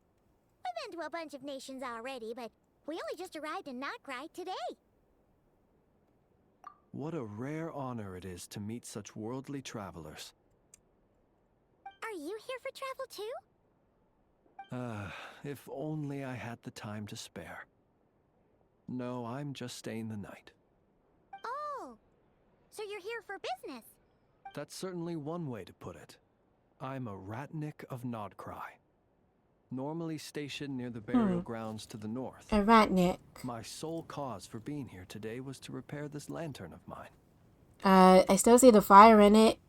F: We've been to a bunch of nations already, but we only just arrived in Notcry today.
G: What a rare honor it is to meet such worldly travelers.
F: Are you here for travel too?
G: If only I had the time to spare. No, I'm just staying the night.
F: Oh, so you're here for business.
G: That's certainly one way to put it. I'm a Ratnik of Nodcry, normally stationed near the burial grounds to the north.
A: A Ratnik.
G: My sole cause for being here today was to repair this lantern of mine.
A: I still see the fire in it.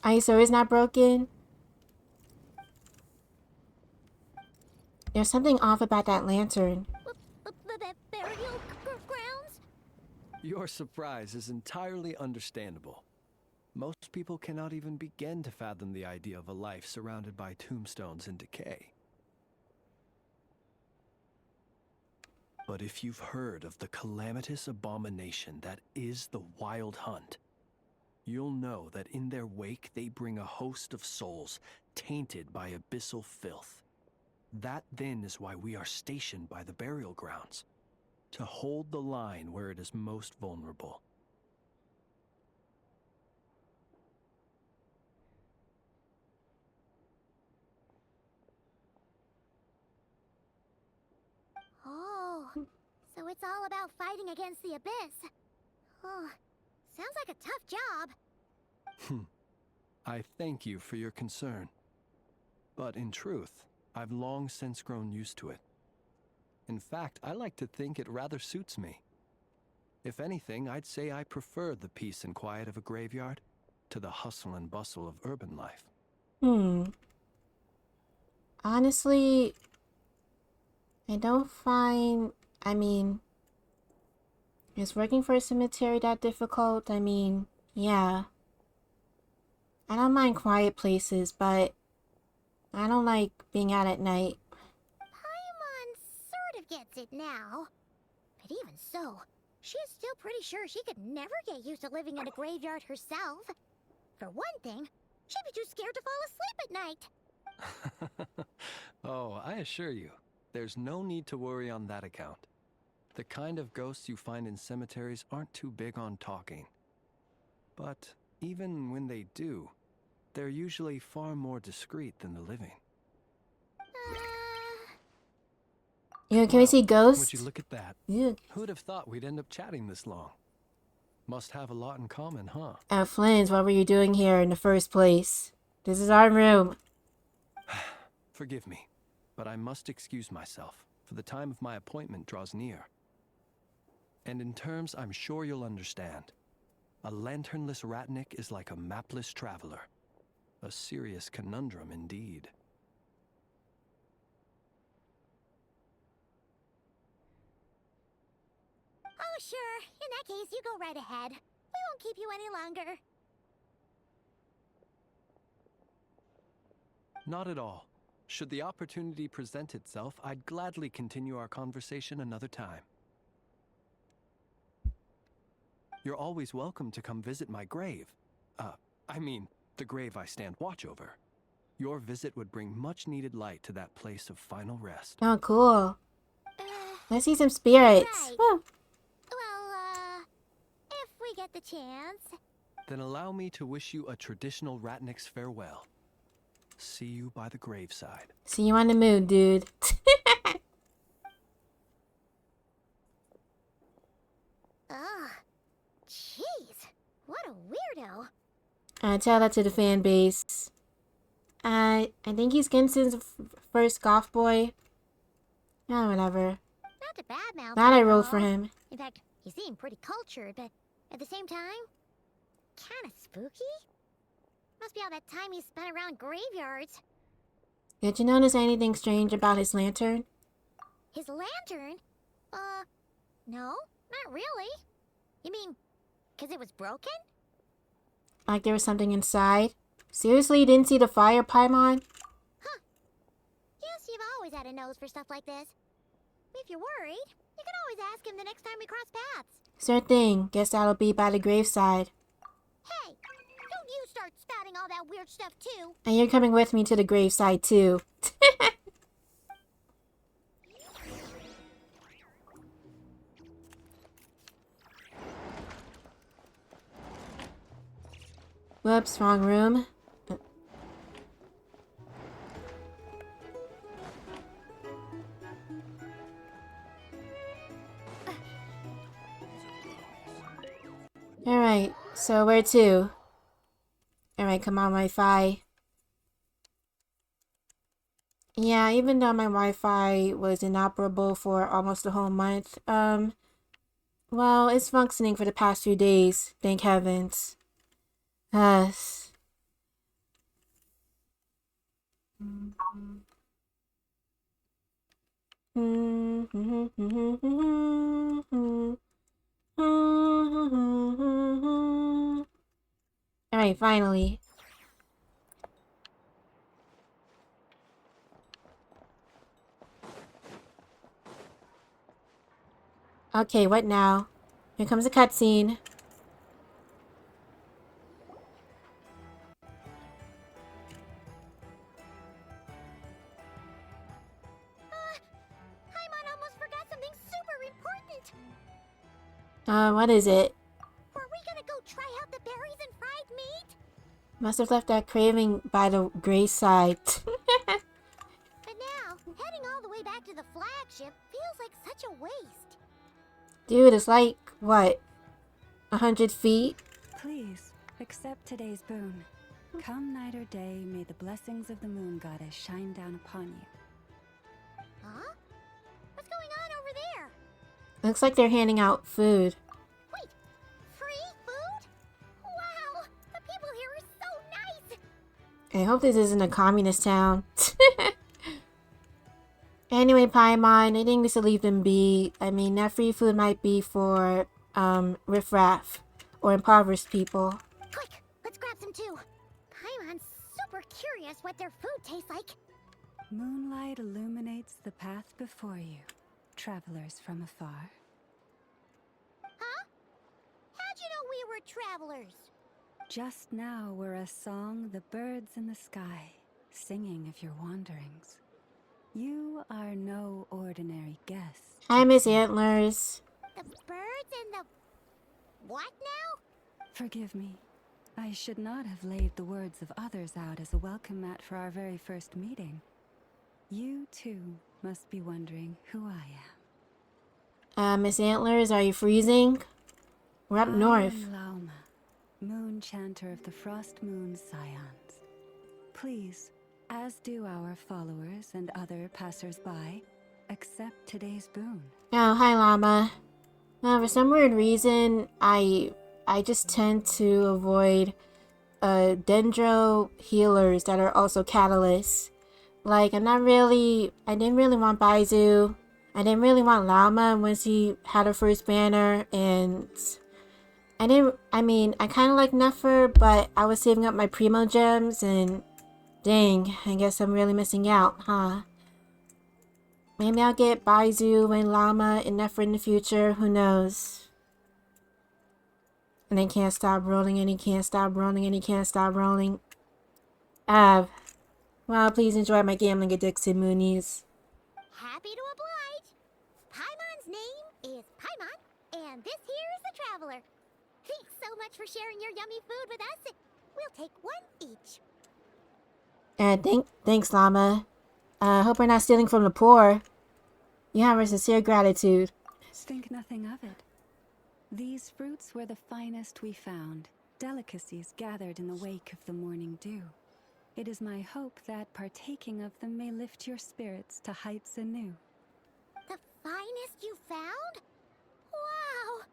A: Are you sure it's not broken? There's something off about that lantern.
F: Burial grounds?
G: Your surprise is entirely understandable. Most people cannot even begin to fathom the idea of a life surrounded by tombstones and decay. But if you've heard of the calamitous abomination that is the Wild Hunt, you'll know that in their wake they bring a host of souls tainted by abyssal filth. That then is why we are stationed by the burial grounds, to hold the line where it is most vulnerable.
F: Oh, so it's all about fighting against the abyss. Oh, sounds like a tough job.
G: I thank you for your concern. But in truth, I've long since grown used to it. In fact, I like to think it rather suits me. If anything, I'd say I prefer the peace and quiet of a graveyard to the hustle and bustle of urban life.
A: Honestly, I don't find... is working for a cemetery that difficult? Yeah. I don't mind quiet places, but I don't like being out at night.
F: Paimon sort of gets it now. But even so, she is still pretty sure she could never get used to living in a graveyard herself. For one thing, she'd be too scared to fall asleep at night.
G: Oh, I assure you, there's no need to worry on that account. The kind of ghosts you find in cemeteries aren't too big on talking. But even when they do, they're usually far more discreet than the living.
A: Can we see
G: Would
A: ghosts?
G: you look at that?
A: Yeah.
G: Who'd have thought we'd end up chatting this long? Must have a lot in common, huh?
A: Flins, what were you doing here in the first place? This is our room.
G: Forgive me, but I must excuse myself, for the time of my appointment draws near. And in terms I'm sure you'll understand, a lanternless ratnik is like a mapless traveler. A serious conundrum indeed.
F: Oh, sure. In that case, you go right ahead. We won't keep you any longer.
G: Not at all. Should the opportunity present itself, I'd gladly continue our conversation another time. You're always welcome to come visit my grave. I mean, the grave I stand watch over. Your visit would bring much needed light to that place of final rest.
A: Oh, cool.
F: Uh,
A: Let's see some spirits.
F: Right.
A: Woo.
F: well, if we get the chance.
G: Then allow me to wish you a traditional ratnik's farewell. See you by the graveside.
A: See you on the moon, dude.
F: Ugh. Jeez. What a weirdo.
A: Tell that to the fan base. I think he's Genshin's first goth boy. Yeah, whatever.
F: Not to badmouth
A: Glad I
F: him at
A: rolled for
F: all.
A: him.
F: In fact, he seemed pretty cultured, but at the same time, kind of spooky. Must be all that time he spent around graveyards.
A: Did you notice anything strange about his lantern?
F: His lantern? No, not really. You mean, 'cause it was broken?
A: Like there was something inside? Seriously, you didn't see the fire, Paimon?
F: Yes, you've always had a nose for stuff like this. If you're worried, you can always ask him the next time we cross paths.
A: Sure thing. Guess that'll be by the graveside.
F: Hey, don't you start spouting all that weird stuff too.
A: And you're coming with me to the graveside too. Whoops, wrong room. Alright, so where to? Alright, come on, Wi-Fi. Yeah, even though my Wi-Fi was inoperable for almost a whole month, well, it's functioning for the past few days, thank heavens. Yes. Alright, finally. Okay, what now? Here comes a cutscene.
F: Paimon almost forgot something super important.
A: What is it?
F: Were we gonna go try out the berries and fried meat?
A: Must have left that craving by the graveside.
F: But now, heading all the way back to the flagship feels like such a waste.
A: Dude, it's like, what? 100 feet?
H: Please, accept today's boon. Come night or day, may the blessings of the moon goddess shine down upon you.
F: Huh? What's going on over there?
A: Looks like they're handing out food.
F: Wait, free food? Wow, the people here are so nice.
A: I hope this isn't a communist town. Anyway, Paimon, I think we should leave them be. I mean, that free food might be for, riffraff or impoverished people.
F: Quick, let's grab some too. Paimon's super curious what their food tastes like.
H: Moonlight illuminates the path before you, travelers from afar.
F: Huh? How'd you know we were travelers?
H: Just now were a song the birds in the sky, singing of your wanderings. You are no ordinary guest.
A: Hi, Miss Antlers.
F: The birds and the... what now?
H: Forgive me. I should not have laid the words of others out as a welcome mat for our very first meeting. You, too, must be wondering who I am.
A: Miss Antlers, are you freezing? We're up north.
H: I am Lauma, moon chanter of the Frost Moon Scions. Please, as do our followers and other passers-by, accept today's boon.
A: Oh, hi, Llama. For some weird reason, I just tend to avoid dendro healers that are also catalysts. Like, I didn't really want Baizu. I didn't really want Llama once he had her first banner, and I kind of like Nefer, but I was saving up my Primo gems, and dang, I guess I'm really missing out, huh? Maybe I'll get Baizu and Llama and Nefer in the future, who knows? And he can't stop rolling, and he can't stop rolling, and he can't stop rolling. Well, please enjoy my gambling addiction, Moonies.
F: Happy to oblige. Paimon's name is Paimon, and this here is the Traveler. Thanks so much for sharing your yummy food with us. We'll take one each.
A: Thanks, Llama. Hope we're not stealing from the poor. You have our sincere gratitude.
H: Think nothing of it. These fruits were the finest we found, delicacies gathered in the wake of the morning dew. It is my hope that partaking of them may lift your spirits to heights anew.
F: The finest you found? Wow!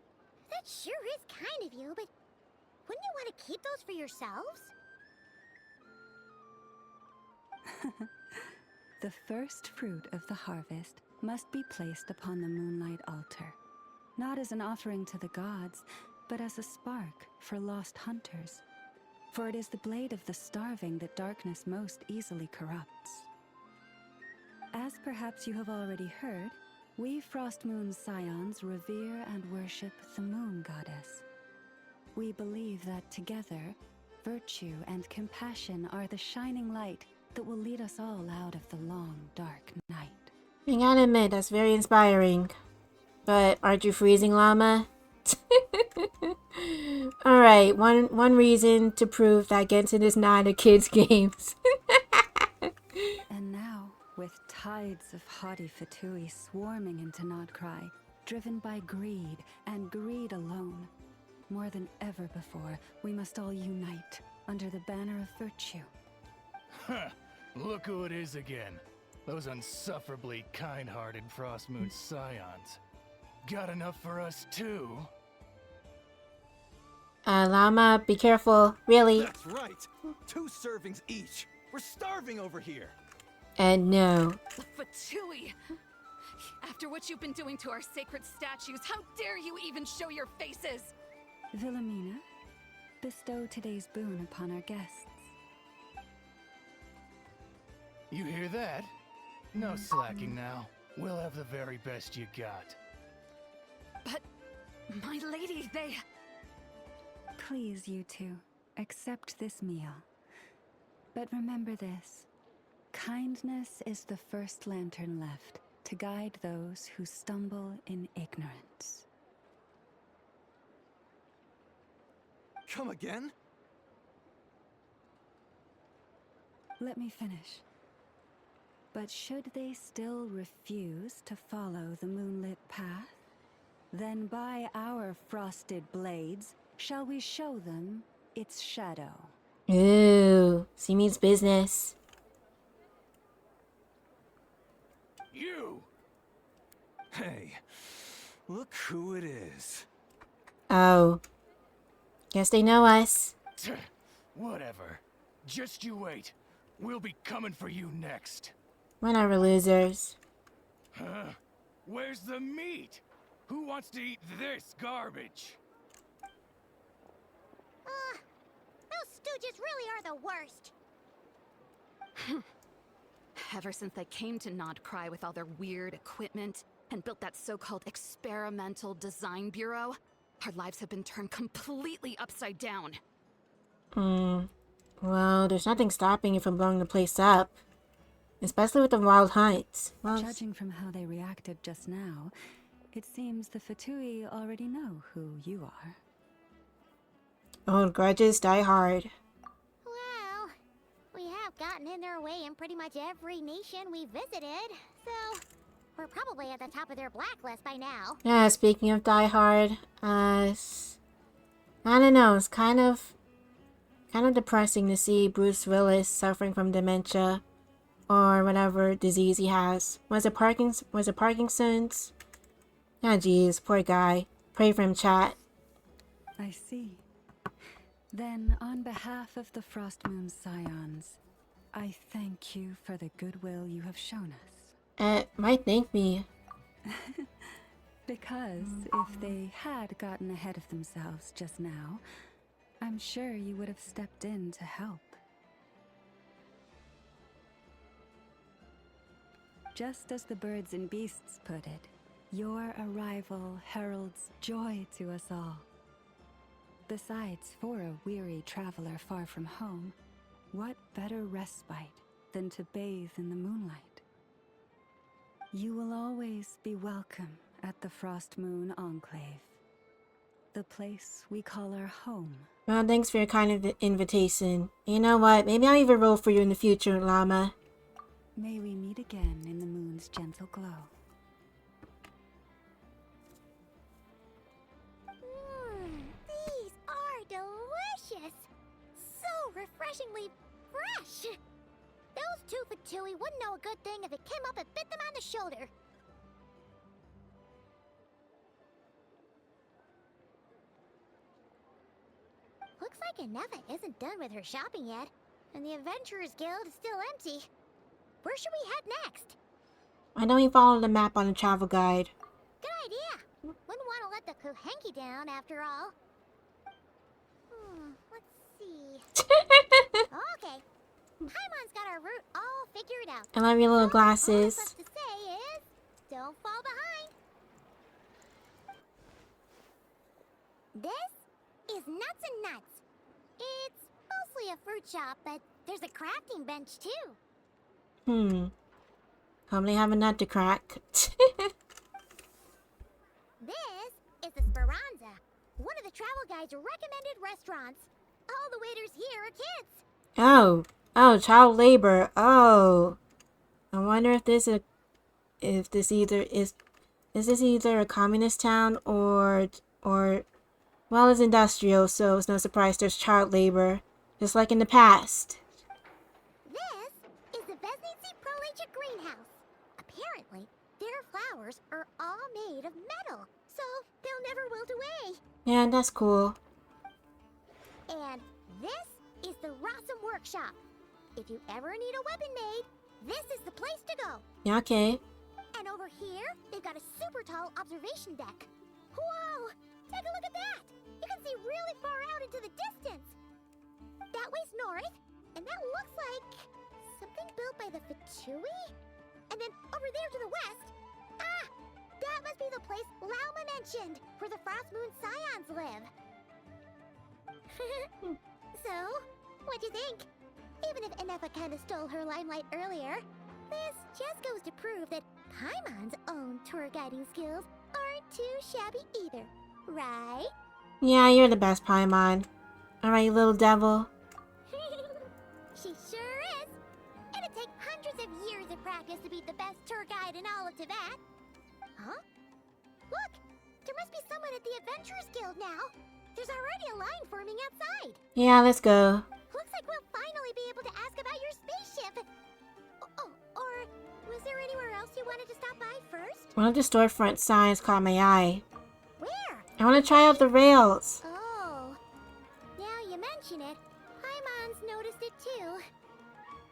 F: That sure is kind of you, but wouldn't you want to keep those for yourselves?
H: The first fruit of the harvest must be placed upon the moonlight altar, not as an offering to the gods, but as a spark for lost hunters. For it is the blade of the starving that darkness most easily corrupts. As perhaps you have already heard, we Frost Moon Scions revere and worship the Moon Goddess. We believe that together, virtue and compassion are the shining light that will lead us all out of the long, dark night.
A: I gotta admit, that's very inspiring. But aren't you freezing, Llama? Alright, one reason to prove that Genshin is not a kid's games.
H: And now, with tides of haughty Fatui swarming into Nodcry, driven by greed, and greed alone, more than ever before, we must all unite under the banner of virtue.
I: Huh, look who it is again. Those unsufferably kind-hearted Frost Moon Scions. Got enough for us too?
A: Llama, be careful. Really?
G: That's right. 2 servings each. We're starving over here.
A: And no.
J: The Fatui! After what you've been doing to our sacred statues, how dare you even show your faces?
H: Wilhelmina, bestow today's boon upon our guests.
I: You hear that? No slacking now. We'll have the very best you got.
J: But, my lady, they...
H: Please, you two, accept this meal. But remember this. Kindness is the first lantern left to guide those who stumble in ignorance.
G: Come again?
H: Let me finish. But should they still refuse to follow the moonlit path, then by our frosted blades shall we show them its shadow.
A: Ooh, she means business.
I: You!
G: Hey, look who it is.
A: Oh. Guess they know us.
I: Whatever. Just you wait. We'll be coming for you next.
A: We're not losers.
I: Huh? Where's the meat? Who wants to eat this garbage?
F: Those stooges really are the worst.
J: Ever since they came to Nodcry with all their weird equipment and built that so-called experimental design bureau, our lives have been turned completely upside down.
A: Well, there's nothing stopping you from blowing the place up. Especially with the wild hunts. Well,
H: Judging from how they reacted just now, it seems the Fatui already know who you are.
A: old grudges die hard.
F: Well, we have gotten in their way in pretty much every nation we visited, so we're probably at the top of their blacklist by now.
A: Yeah, speaking of die hard, I don't know, it's kind of depressing to see Bruce Willis suffering from dementia or whatever disease he has. Was it Parkinson's? Ah, geez, poor guy. Pray for him, chat.
H: I see. Then, on behalf of the Frost Moon Scions, I thank you for the goodwill you have shown us.
A: Might thank me.
H: Because if they had gotten ahead of themselves just now, I'm sure you would have stepped in to help. Just as the birds and beasts put it, your arrival heralds joy to us all. Besides, for a weary traveler far from home, what better respite than to bathe in the moonlight? You will always be welcome at the Frost Moon Enclave, the place we call our home.
A: Well, thanks for your kind invitation. You know what? Maybe I'll even roll for you in the future, Llama.
H: May we meet again in the moon's gentle glow.
F: These are delicious! So refreshingly fresh! Those two Fatui wouldn't know a good thing if it came up and bit them on the shoulder. Looks like Anefa isn't done with her shopping yet, and the Adventurers Guild is still empty. Where should we head next?
A: Why don't we follow the map on the travel guide?
F: Good idea. Wouldn't want to let the Kuhenki down after all. Let's see. Okay. Paimon's got our route all figured out.
A: I love your little
F: All
A: glasses.
F: that's left to say is, don't fall behind. This is Nuts and Nuts. It's mostly a fruit shop, but there's a crafting bench too.
A: Hope they have a nut to crack.
F: This is the Speranza, one of the travel guide's recommended restaurants. All the waiters here are kids.
A: Oh, child labor. Oh, I wonder if this is either a communist town or well, it's industrial, so it's no surprise there's child labor, just like in the past.
F: This is the Vesnitsi Prolecha greenhouse. Apparently, their flowers are all made of metal, so they'll never wilt away.
A: Yeah, that's cool.
F: And this is the Rossum Workshop. If you ever need a weapon made, this is the place to go.
A: Yeah, okay.
F: And over here, they've got a super tall observation deck. Whoa! Take a look at that! You can see really far out into the distance. That way's north, and that looks like something built by the Fatui? And then over there to the west, that must be the place Lauma mentioned, where the Frost Moon Scions live. So, what'd you think? Even if Anefa kinda stole her limelight earlier, this just goes to prove that Paimon's own tour guiding skills aren't too shabby either, right?
A: Yeah, you're the best, Paimon. Alright, little devil.
F: She sure is. It'd take hundreds of years of practice to be the best tour guide in all of Tibet. Huh? Look! There must be someone at the Adventurers Guild now. There's already a line forming outside.
A: Yeah, let's go.
F: Looks like we'll finally be able to ask about your spaceship. Oh, or was there anywhere else you wanted to stop by first?
A: One of the storefront signs caught my eye.
F: Where?
A: I want to try out the rails.
F: Oh, now you mention it, Paimon's noticed it too.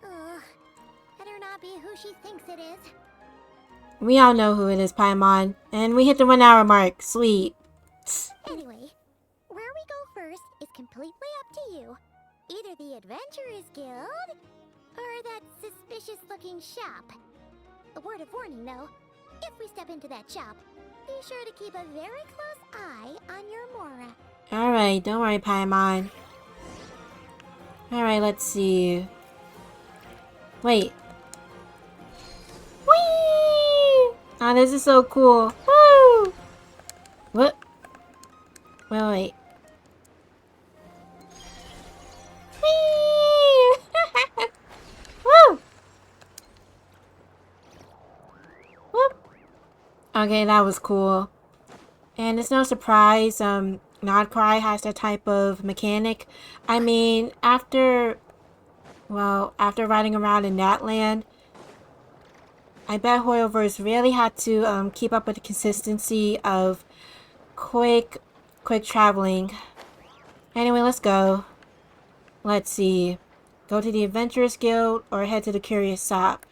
F: Ugh, better not be who she thinks it is.
A: We all know who it is, Paimon. And we hit the 1 hour mark. Sweet.
F: Anyway, where we go first is completely up to you. Either the Adventurers Guild, or that suspicious-looking shop. A word of warning, though. If we step into that shop, be sure to keep a very close eye on your Mora.
A: Alright, don't worry, Paimon. Alright, let's see. Wait. Oh, this is so cool. Woo! What? Wait. Whee! Woo! Whoop. Okay, that was cool. And it's no surprise, Nodcry has that type of mechanic. I mean, after riding around in that land, I bet Hoyoverse really had to keep up with the consistency of quick traveling. Anyway, let's go. Let's see. Go to the Adventurers Guild or head to the Curious Shop.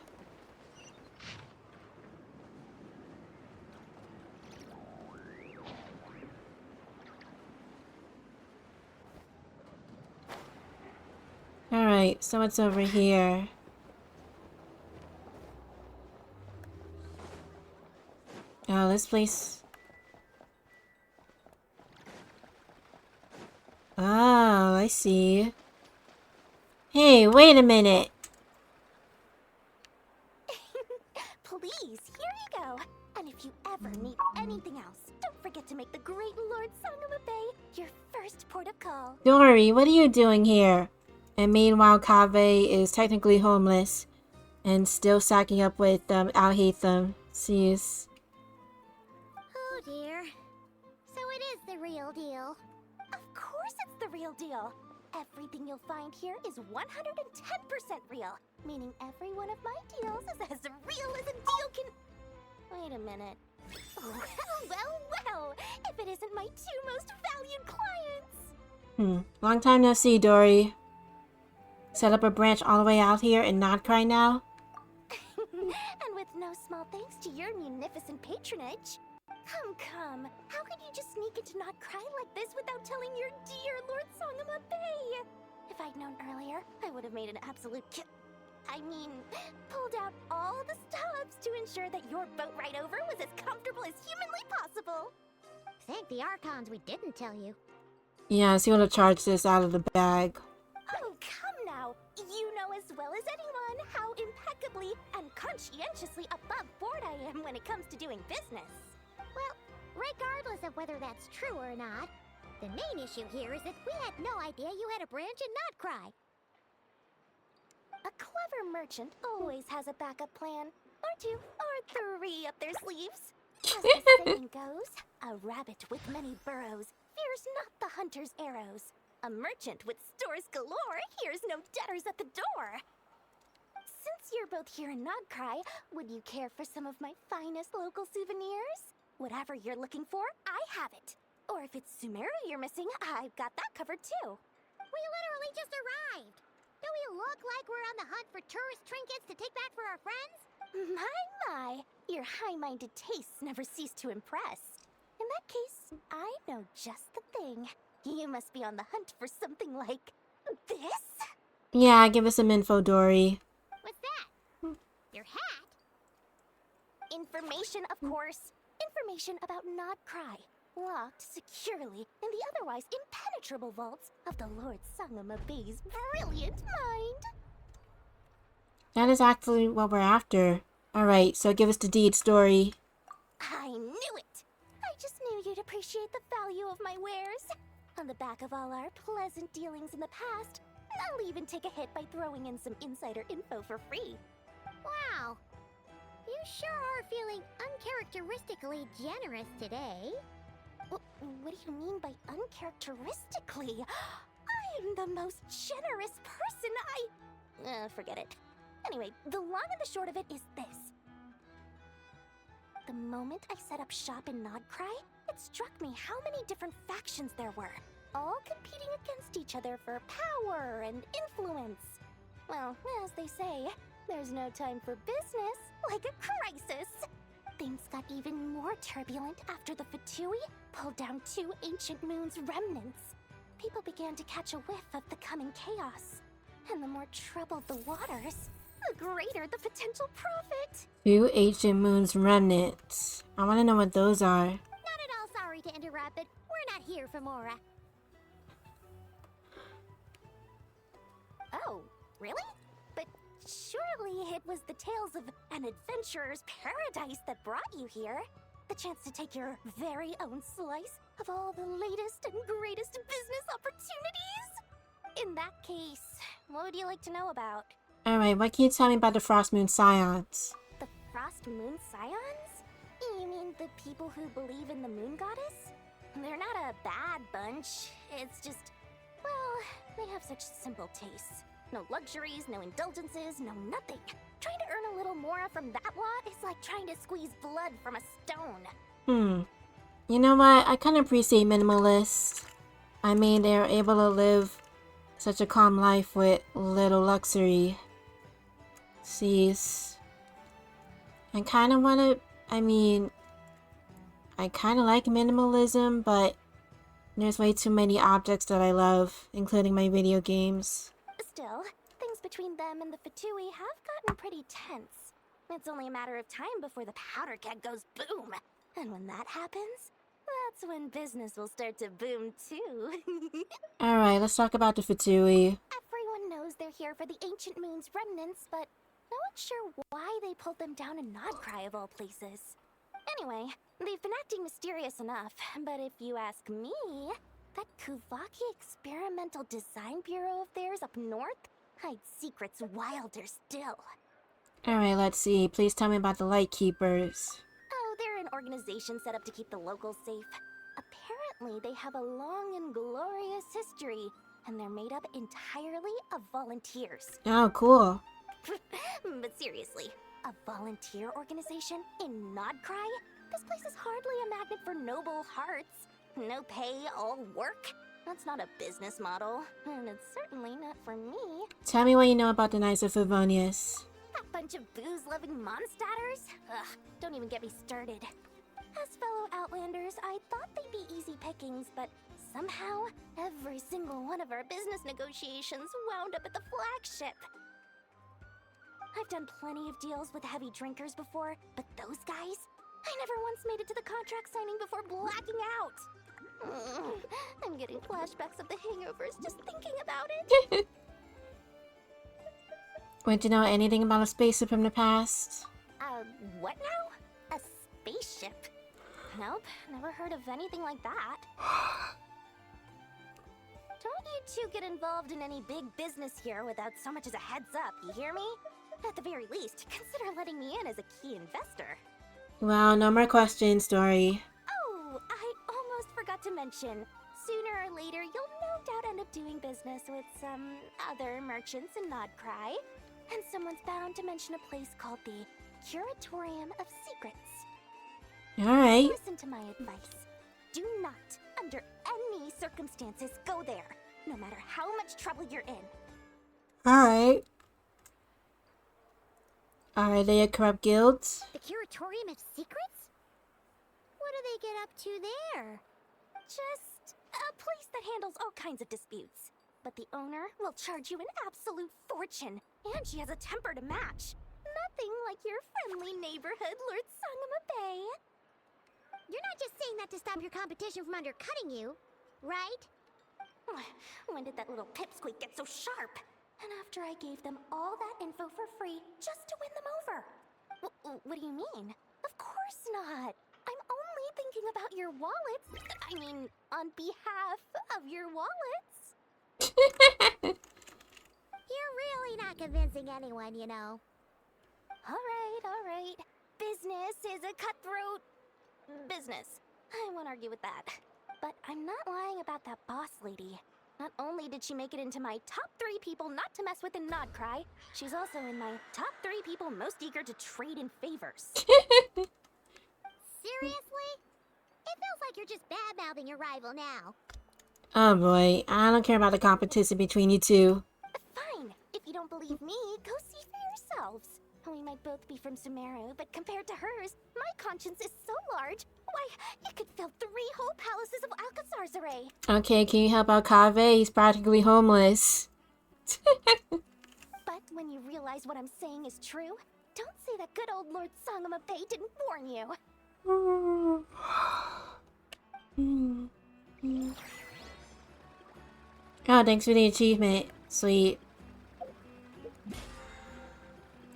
A: Alright, so what's over here? Oh, this place. Oh, I see. Hey, wait a minute.
F: Please, here you go. And if you ever need anything else, don't forget to make the great Lord Sangama Bay your first port of call.
A: Dory, what are you doing here? And meanwhile, Kaveh is technically homeless and still stacking up with Alhaitham. Sees.
F: Oh dear. So it is the real deal. Of course it's the real deal. Everything you'll find here is 110% real. Meaning every one of my deals is as real as a deal can... Wait a minute. Well. If it isn't my two most valued clients.
A: Long time no see, Dory. Set up a branch all the way out here in Nodcry now?
F: And with no small thanks to your munificent patronage. Come. How could you just sneak into Nodcry like this without telling your dear Lord Sangama Bay? If I'd known earlier, I would have made an absolute pulled out all the stops to ensure that your boat ride over was as comfortable as humanly possible. Thank the Archons we didn't tell you.
A: Yeah, so you want to charge this out of the bag.
F: Oh, come now. You know as well as anyone how impeccably and conscientiously above board I am when it comes to doing business. Well, regardless of whether that's true or not, the main issue here is that we had no idea you had a branch in Nodcry. A clever merchant always has a backup plan, or two, or three up their sleeves. As the saying goes, a rabbit with many burrows fears not the hunter's arrows. A merchant with stores galore hears no debtors at the door. Since you're both here in Nodcry, would you care for some of my finest local souvenirs? Whatever you're looking for, I have it. Or if it's Sumeru you're missing, I've got that covered too. We literally just arrived. Do we look like we're on the hunt for tourist trinkets to take back for our friends? My. Your high-minded tastes never cease to impress. In that case, I know just the thing. You must be on the hunt for something like this?
A: Yeah, give us some info, Dory.
F: What's that? Your hat? Information, of course. Information about Nodcry. Locked securely in the otherwise impenetrable vaults of the Lord Sangama Bay's brilliant mind.
A: That is actually what we're after. Alright, so give us the deed, Dory.
F: I knew it! I just knew you'd appreciate the value of my wares. On the back of all our pleasant dealings in the past, I'll even take a hit by throwing in some insider info for free. Wow. You sure are feeling uncharacteristically generous today. What do you mean by uncharacteristically? I am the most generous person. Forget it. Anyway, the long and the short of it is this. The moment I set up shop in Nodcry, it struck me how many different factions there were, all competing against each other for power and influence. Well, as they say, there's no time for business like a crisis. Things got even more turbulent after the Fatui pulled down 2 ancient moons' remnants. People began to catch a whiff of the coming chaos. And the more troubled the waters, the greater the potential profit.
A: 2 ancient moons remnants. I want to know what those are.
F: Not at all sorry to interrupt, but we're not here for Mora. Oh, really? But surely it was the tales of an adventurer's paradise that brought you here. The chance to take your very own slice of all the latest and greatest business opportunities. In that case, what would you like to know about?
A: Alright, what can you tell me about the Frost Moon Scions?
F: The Frost Moon Scions? You mean the people who believe in the moon goddess? They're not a bad bunch. It's just, well, they have such simple tastes. No luxuries, no indulgences, no nothing. Trying to earn a little more from that lot is like trying to squeeze blood from a stone.
A: You know what? I kind of appreciate minimalists. I mean, they're able to live such a calm life with little luxury. Cease. I kind of want to, I kind of like minimalism, but there's way too many objects that I love, including my video games.
F: Still, things between them and the Fatui have gotten pretty tense. It's only a matter of time before the powder keg goes boom. And when that happens, that's when business will start to boom too.
A: Alright, let's talk about the Fatui.
F: Everyone knows they're here for the ancient moon's remnants, but no one's sure why they pulled them down in Nodcry of all places. Anyway, they've been acting mysterious enough, but if you ask me, that Kuvaki Experimental Design Bureau of theirs up north hides secrets wilder still.
A: Alright, let's see. Please tell me about the Lightkeepers.
F: Oh, they're an organization set up to keep the locals safe. Apparently, they have a long and glorious history, and they're made up entirely of volunteers.
A: Oh, cool.
F: But seriously, a volunteer organization in Nodcry? This place is hardly a magnet for noble hearts. No pay, all work? That's not a business model, and it's certainly not for me.
A: Tell me what you know about the Knights of Favonius.
F: That bunch of booze-loving monsters? Ugh, don't even get me started. As fellow Outlanders, I thought they'd be easy pickings, but somehow, every single one of our business negotiations wound up at the flagship. I've done plenty of deals with heavy drinkers before, but those guys? I never once made it to the contract signing before blacking out. I'm getting flashbacks of the hangovers just thinking about it.
A: Would you know anything about a spaceship from the past?
F: What now? A spaceship? Nope, never heard of anything like that. Don't you two get involved in any big business here without so much as a heads up, you hear me? At the very least, consider letting me in as a key investor.
A: Well, no more questions, Dory.
F: Oh, I almost forgot to mention. Sooner or later, you'll no doubt end up doing business with some other merchants in Nodcry. And someone's bound to mention a place called the Curatorium of Secrets.
A: Alright.
F: Listen to my advice. Do not, under any circumstances, go there, no matter how much trouble you're in.
A: Alright. Are they a corrupt guild?
F: The Curatorium of Secrets? What do they get up to there? Just a place that handles all kinds of disputes. But the owner will charge you an absolute fortune, and she has a temper to match. Nothing like your friendly neighborhood, Lord Sangama Bay.
C: You're not just saying that to stop your competition from undercutting you, right?
F: When did that little pipsqueak get so sharp? And after I gave them all that info for free just to win them over. What do you mean? Of course not. I'm only thinking about your wallets. I mean, on behalf of your wallets.
C: You're really not convincing anyone, you know.
F: All right. Business is a cutthroat business. I won't argue with that. But I'm not lying about that boss lady. Not only did she make it into my top 3 people not to mess with in Nodcry, she's also in my top 3 people most eager to trade in favors.
C: Seriously? It feels like you're just bad-mouthing your rival now.
A: Oh boy, I don't care about the competition between you two.
F: Fine. If you don't believe me, go see for yourselves. We might both be from Sumeru, but compared to hers, my conscience is so large. Why, it could fill 3 whole palaces of Alcazar's.
A: Okay, can you help out Kaveh? He's practically homeless.
F: But when you realize what I'm saying is true, don't say that good old Lord Sangama Bay didn't warn you.
A: Oh, thanks for the achievement. Sweet.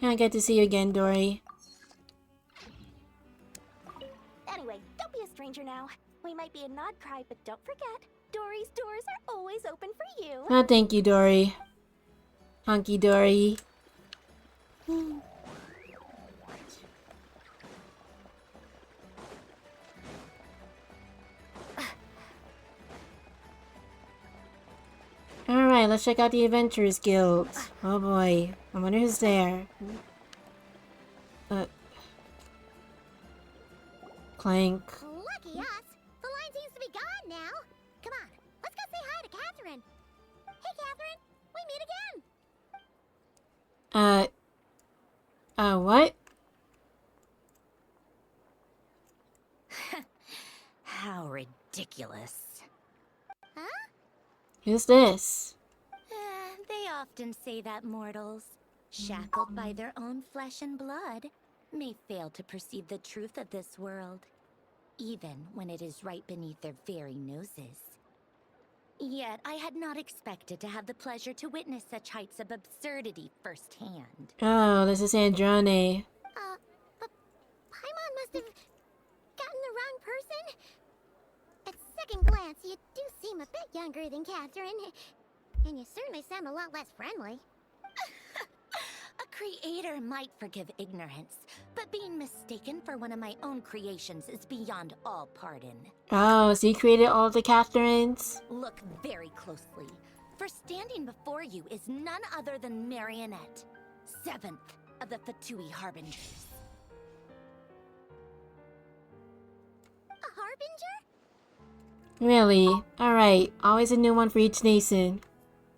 A: I get to see you again, Dory.
F: Anyway, don't be a stranger now. We might be a nod cry, but don't forget, Dory's doors are always open for you.
A: Oh, thank you, Dory. Hunky Dory. Alright, let's check out the Adventurers Guild. Oh boy. I wonder who's there. Clank.
F: Lucky us. The line seems to be gone now. Come on, let's go say hi to Catherine. Hey, Catherine. We meet again.
A: What?
C: How ridiculous.
F: Huh?
A: Who's this?
C: They often say that mortals, shackled by their own flesh and blood, may fail to perceive the truth of this world, even when it is right beneath their very noses. Yet I had not expected to have the pleasure to witness such heights of absurdity firsthand.
A: Oh, this is Androne.
F: But Paimon must have gotten the wrong person. At second glance, you do seem a bit younger than Catherine. And you certainly sound a lot less friendly.
C: A creator might forgive ignorance, but being mistaken for one of my own creations is beyond all pardon.
A: Oh, so you created all the Catherines?
C: Look very closely, for standing before you is none other than Marionette, 7th of the Fatui Harbingers.
F: A harbinger?
A: Really? Alright, always a new one for each nation.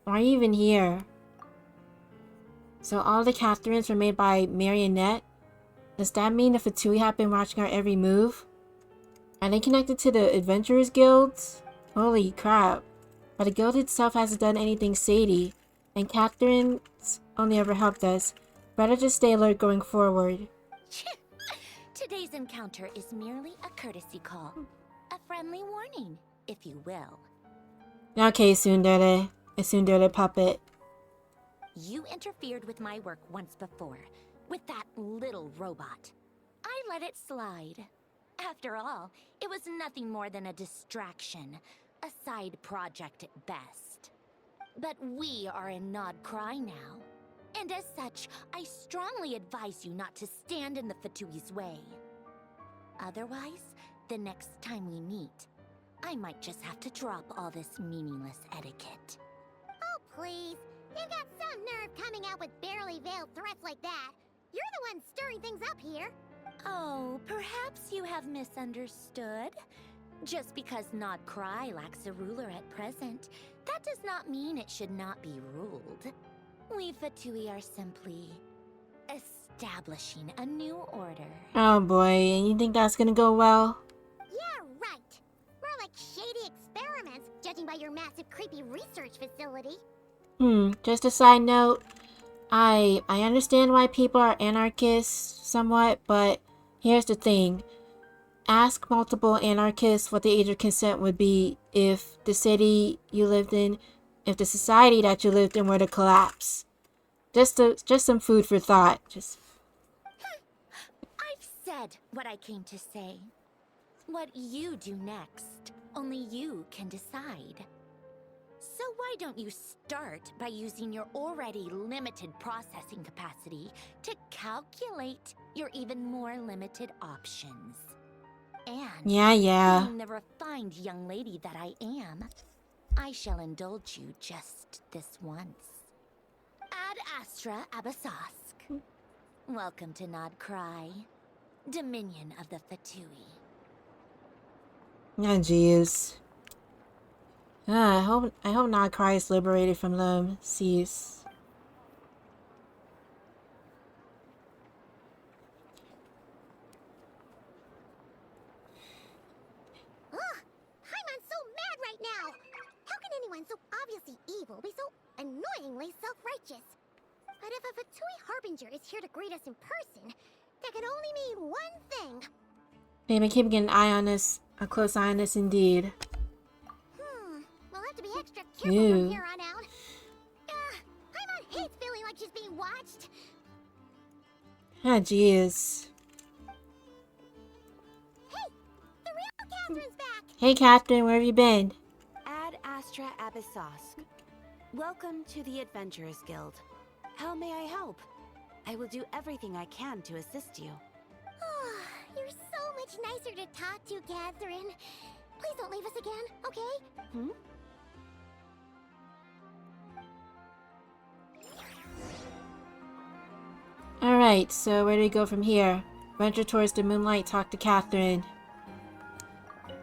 A: Why are you even here? So all the Catherines were made by Marionette? Does that mean the Fatui have been watching our every move? Are they connected to the Adventurers Guilds? Holy crap. But the guild itself hasn't done anything shady, and Catherines only ever helped us. Better just stay alert going forward.
C: Today's encounter is merely a courtesy call. A friendly warning, if you will.
A: Okay, Tsundere. A Tsundere puppet.
C: You interfered with my work once before, with that little robot. I let it slide. After all, it was nothing more than a distraction, a side project at best. But we are in Nod Cry now, and as such, I strongly advise you not to stand in the Fatui's way. Otherwise, the next time we meet, I might just have to drop all this meaningless etiquette.
F: Oh, please. You've got some nerve coming out with barely veiled threats like that. You're the one stirring things up here.
C: Oh, perhaps you have misunderstood. Just because Nod Cry lacks a ruler at present, that does not mean it should not be ruled. We Fatui are simply establishing a new order.
A: Oh boy, and you think that's gonna go well?
F: Yeah, right. More like shady experiments, judging by your massive creepy research facility.
A: Just a side note. I understand why people are anarchists somewhat, but here's the thing. Ask multiple anarchists what the age of consent would be if the city you lived in, if the society that you lived in were to collapse. Just some food for thought.
C: I've said what I came to say. What you do next, only you can decide. So why don't you start by using your already limited processing capacity to calculate your even more limited options? And
A: Yeah.
C: being the refined young lady that I am, I shall indulge you just this once. Ad Astra Abasask. Welcome to Nod Cry, Dominion of the Fatui.
A: Oh jeez. I hope Nod Cry is liberated from the seas.
F: Ugh! Paimon's so mad right now! How can anyone so obviously evil be so annoyingly self-righteous? But if a Fatui Harbinger is here to greet us in person, that can only mean one thing.
A: Maybe keeping an eye on us, a close eye on us indeed.
F: We'll have to be extra careful from here on out. Paimon hates feeling like she's being watched.
A: Ah, jeez.
F: Hey, the real Catherine's back.
A: Hey, Catherine, where have you been?
K: Ad Astra Abyssosk. Welcome to the Adventurers Guild. How may I help? I will do everything I can to assist you.
F: You're so much nicer to talk to, Catherine. Please don't leave us again, okay?
K: Hmm?
A: Alright, so where do we go from here? Venture towards the moonlight, talk to Catherine.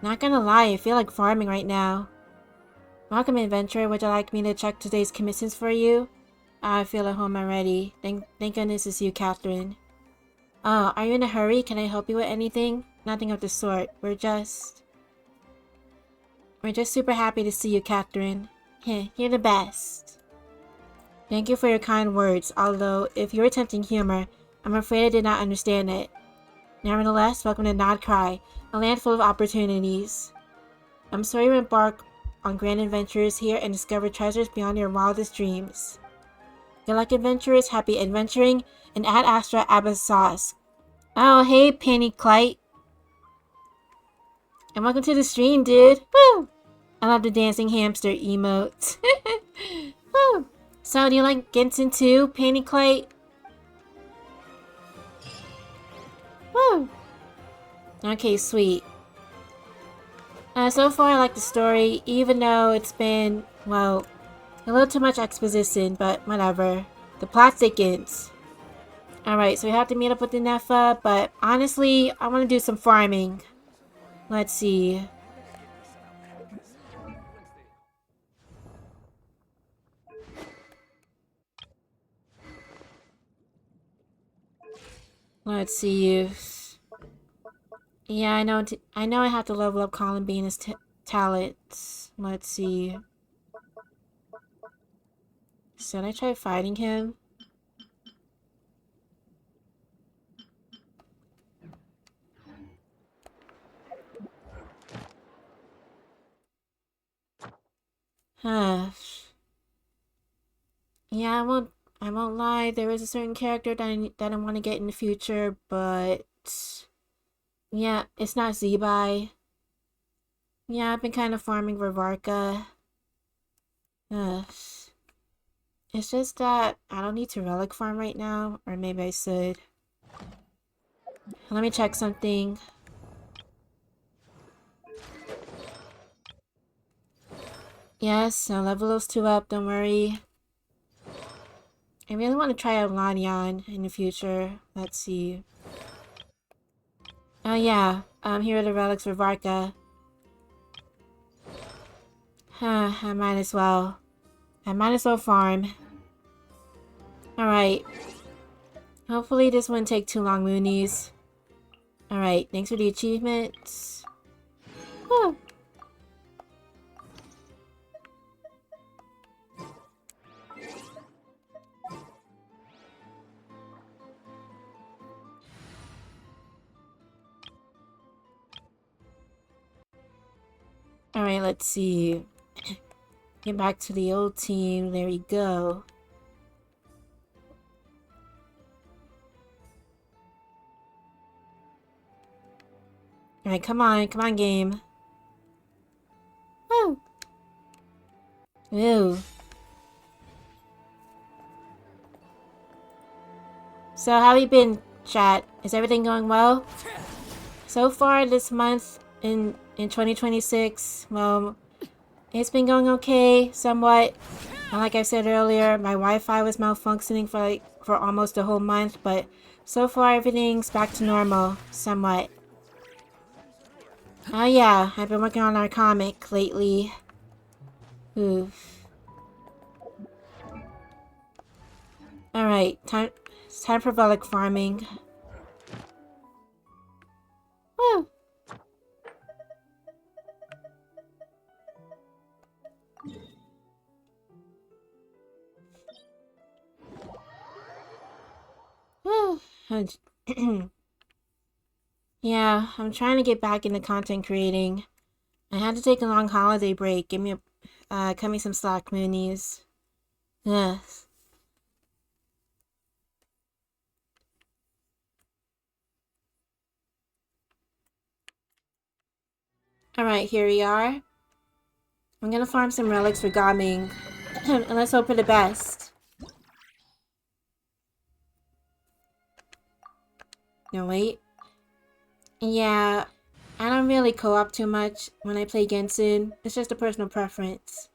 A: Not gonna lie, I feel like farming right now. Welcome, adventurer. Would you like me to check today's commissions for you? I feel at home already. Thank goodness it's you, Catherine. Oh, are you in a hurry? Can I help you with anything? Nothing of the sort. We're just super happy to see you, Catherine. Heh, you're the best. Thank you for your kind words, although if you're attempting humor, I'm afraid I did not understand it. Nevertheless, welcome to Nodcry, a land full of opportunities. I'm sorry you embark on grand adventures here and discover treasures beyond your wildest dreams. Good luck, adventurers, happy adventuring, and Ad Astra Abyssos. Oh, hey, Penny Clyte. And welcome to the stream, dude. Woo! I love the dancing hamster emote. Woo! So, do you like Genshin too, Penny Clyte? Woo! Okay, sweet. So far I like the story, even though it's been, well, a little too much exposition, but whatever. The plot thickens. Alright, so we have to meet up with the Nepha, but honestly, I want to do some farming. Let's see. Let's see. Yeah, I know I have to level up Colin Bean's talents. Let's see. Should I try fighting him? Huh. Yeah, I won't lie. There is a certain character that I want to get in the future, but yeah, it's not Zebai. Yeah, I've been kind of farming Varvarka. It's just that I don't need to relic farm right now, or maybe I should. Let me check something. Yes, I'll level those two up, don't worry. I really want to try out Lanyan in the future. Let's see. Oh yeah, here are the relics for Varka. Huh, I might as well. Farm. Alright. Hopefully this wouldn't take too long, Moonies. Alright, thanks for the achievements. Woo! Alright, let's see. Get back to the old team. There we go. Alright, come on game. Woo! Ew. So how you been, chat? Is everything going well? So far this month in 2026, well, it's been going okay, somewhat. And like I said earlier, my Wi-Fi was malfunctioning for almost a whole month, but so far everything's back to normal, somewhat. Oh yeah, I've been working on our comic lately. Oof. Alright, it's time for relic farming. Woo! Woo! Yeah, I'm trying to get back into content creating. I had to take a long holiday break. Cut me some slack, Moonies. Yes. Alright, here we are. I'm gonna farm some relics for Gaming. And let's hope for the best. No, wait. Yeah, I don't really co-op too much when I play Genshin. It's just a personal preference.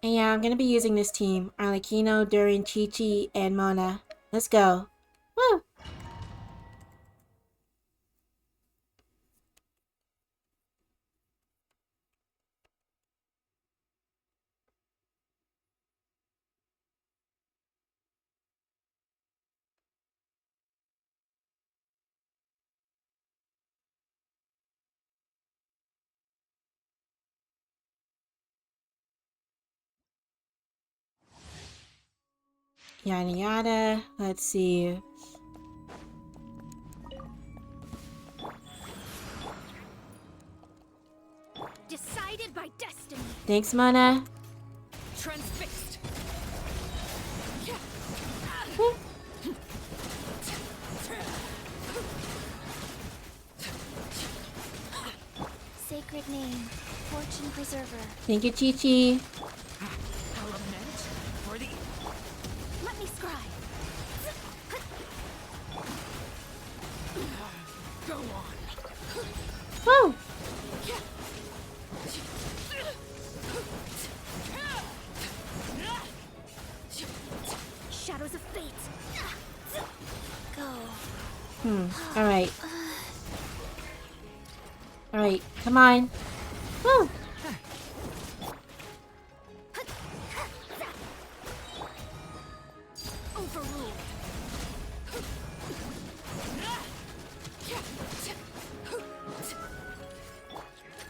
A: And yeah, I'm gonna be using this team. Arlecchino, Durin, Chi-Chi, and Mona. Let's go. Woo! Yada yada. Let's see.
C: Decided by destiny.
A: Thanks, Mona.
J: Transfixed.
F: Sacred name, fortune preserver.
A: Thank you, Chi-Chi.
J: Element for the
C: Let me scribe.
J: go on.
A: Woo!
C: Shadows of fate.
F: Go.
A: Alright. Alright, come on. Woo!
C: Overruled.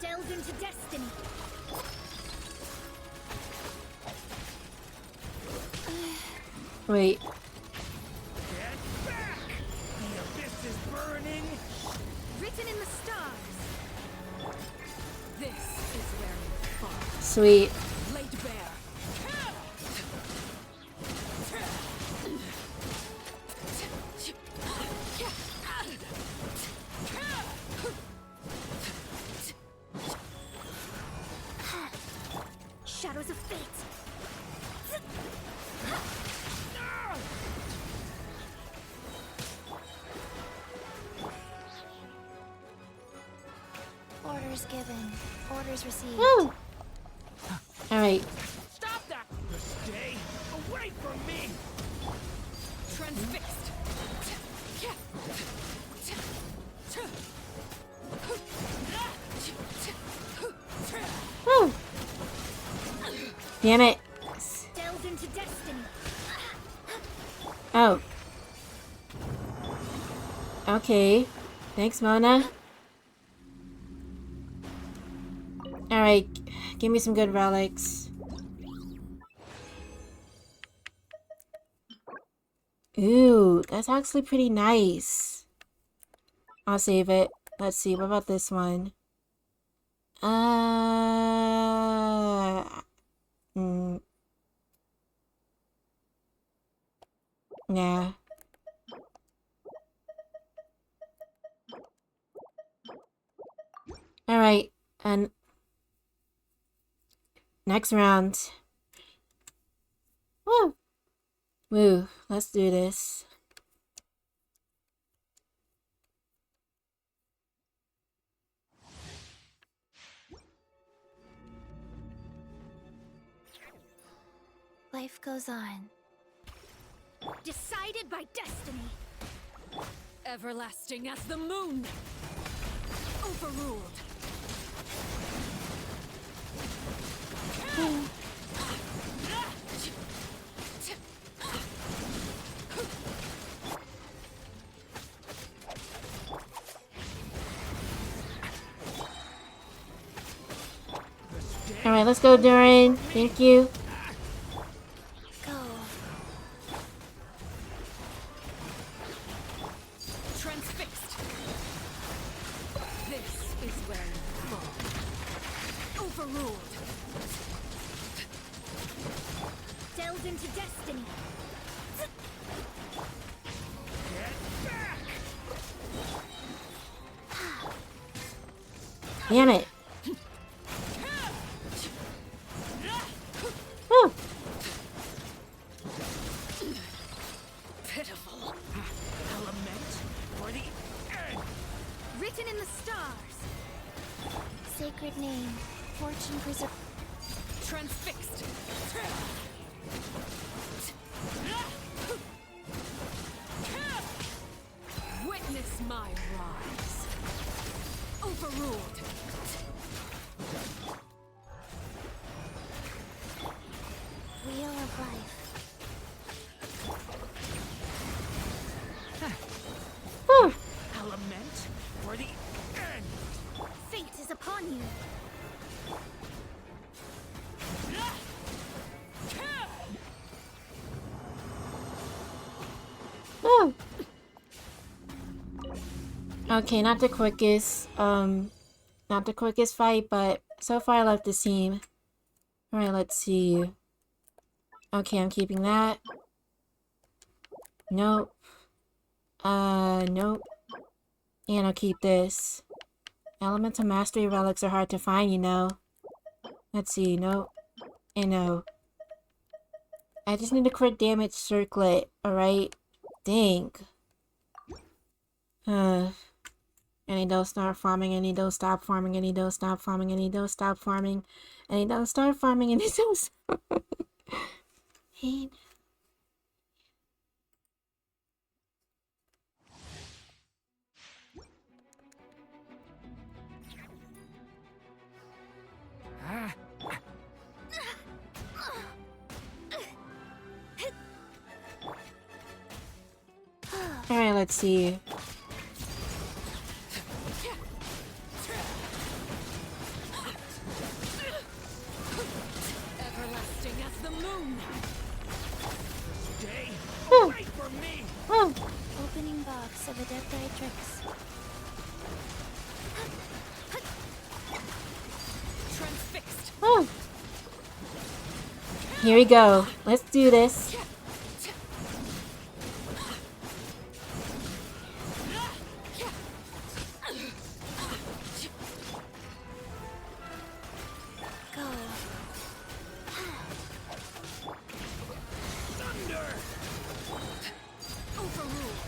C: Delve into destiny.
A: Wait.
I: Get back! The abyss is burning!
C: Written in the stars.
J: This is where you fall.
A: Sweet.
J: Laid bare.
C: Shadows of fate.
F: Orders given. Orders received.
A: Woo! Alright.
I: Stop that! Stay away from me!
J: Transfixed.
A: Woo! Damn it.
C: Delve into destiny.
A: Oh. Okay. Thanks, Mona. Alright. Give me some good relics. Ooh, that's actually pretty nice. I'll save it. Let's see, what about this one? Nah. Alright, and next round. Woo! Woo, let's do this.
F: Life goes on.
C: Decided by destiny.
J: Everlasting as the moon.
C: Overruled.
A: Alright, let's go, Durin. Thank you.
F: Go.
J: Transfixed. This is where you fall.
C: Overruled. Delve into destiny.
I: Get back!
A: Damn it. Woo.
J: Pitiful. Element for the end.
C: Written in the stars.
F: Sacred name, fortune preserver.
J: Transfixed. Witness my rise. Overruled.
F: Wheel of life.
A: Woo.
I: Element for the end.
C: Fate is upon you.
A: Woo. Okay, not the quickest fight, but so far I love this team. Alright, let's see. Okay, I'm keeping that. Nope. Nope. And I'll keep this. Elemental Mastery relics are hard to find, you know. Let's see, nope. And no. I just need a crit damage circlet, alright? Dang. I need to start farming, I need to stop farming, I need to stop farming, I need to stop farming, I need to start farming, I need to stop. Hey. Alright, let's see.
J: Everlasting as the moon.
I: Stay
A: Woo.
I: away from me.
A: Woo.
F: Opening box of Adeptitrix.
J: Transfixed.
A: Woo. Here we go. Let's do this.
F: Go.
I: Thunder.
J: Overruled.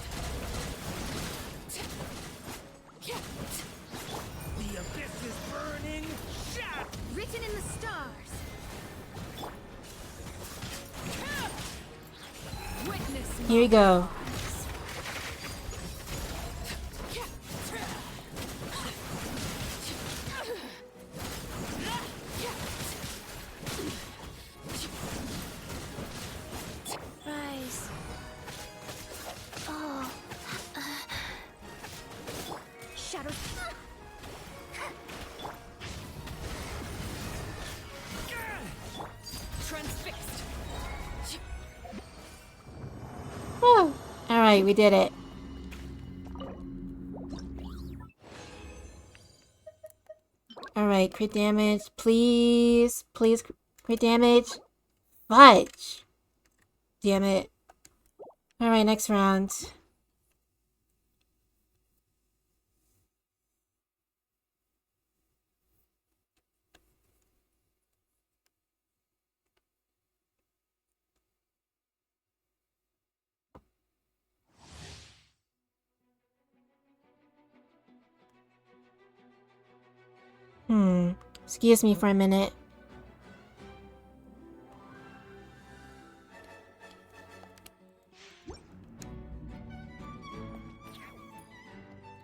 I: The abyss is burning. Shot.
C: Written in the stars.
J: Witness my
A: Here we go.
F: Rise. Oh.
C: Shadows.
J: transfixed.
A: Woo. Alright, we did it. Alright, crit damage. Please. Please, crit damage. Fudge. Damn it. Alright, next round. Excuse me for a minute.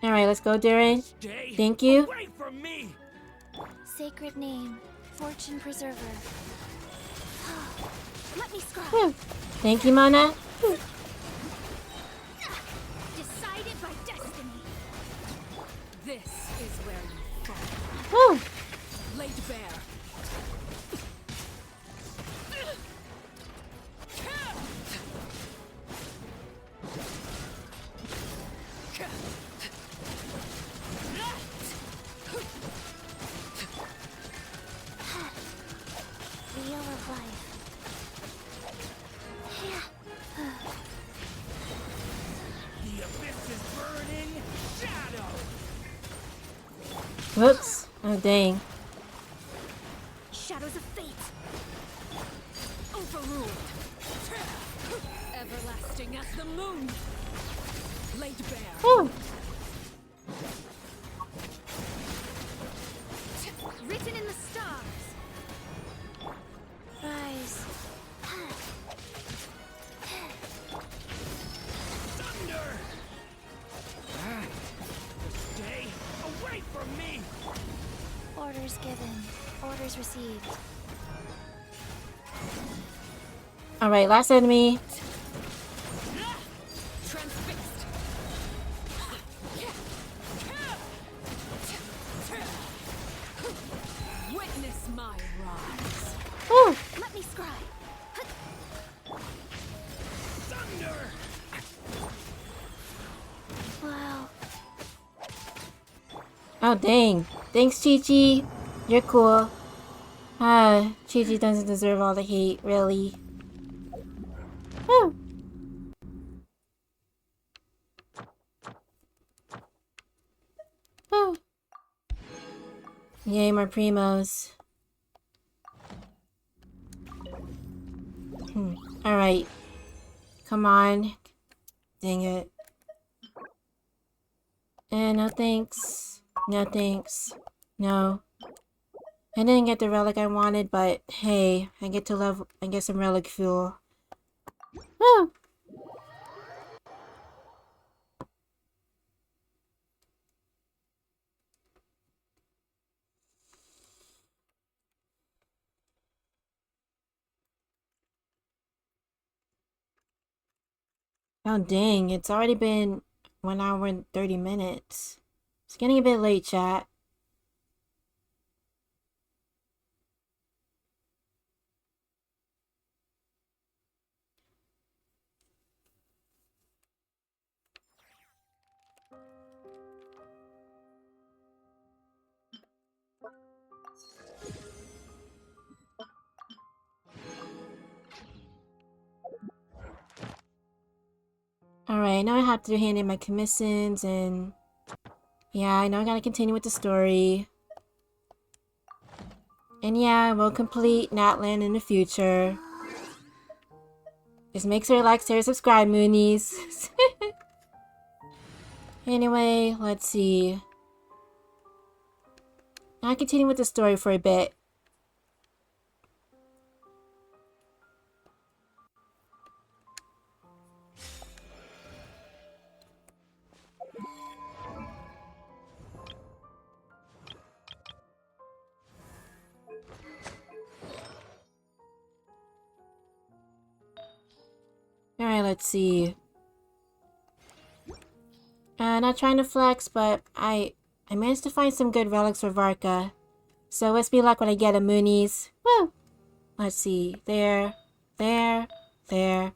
A: Alright, let's go, Darren.
I: Stay
A: Thank you.
I: away from me.
F: Sacred name, fortune preserver.
C: Let me scrub.
A: Woo. Thank you, Mana. Woo.
C: Decided by destiny.
J: This is where you fall.
A: Woo.
J: Laid bare.
F: Wheel of life.
I: The abyss is burning. Shadow.
A: Whoops. Oh, dang.
J: Shadows of fate. Overruled. Everlasting as the moon. Laid bare.
A: Woo!
C: Written in the stars.
F: Rise.
I: Thunder! Stay away from me!
F: Orders given. Orders received.
A: Alright, last enemy.
J: Transfixed. Witness my rise.
A: Woo!
C: Let me scribe.
I: Thunder!
F: Wow.
A: Oh, dang. Thanks, Chi-Chi. You're cool. Ah, Chi-Chi doesn't deserve all the hate, really. Woo! Woo! Yay, more primos. Alright. Come on. Dang it. No thanks. No thanks. No. I didn't get the relic I wanted, but hey, I get some relic fuel. Woo! Oh dang, it's already been 1 hour and 30 minutes. It's getting a bit late, chat. Alright, now I have to hand in my commissions and... yeah, I know I gotta continue with the story. And yeah, we'll complete Natland in the future. Just make sure to like, share, subscribe, Moonies. Anyway, let's see. I'll continue with the story for a bit. Alright, let's see. Not trying to flex, but I managed to find some good relics for Varka. So wish me luck when I get a Moonies. Woo! Let's see. There, there, there,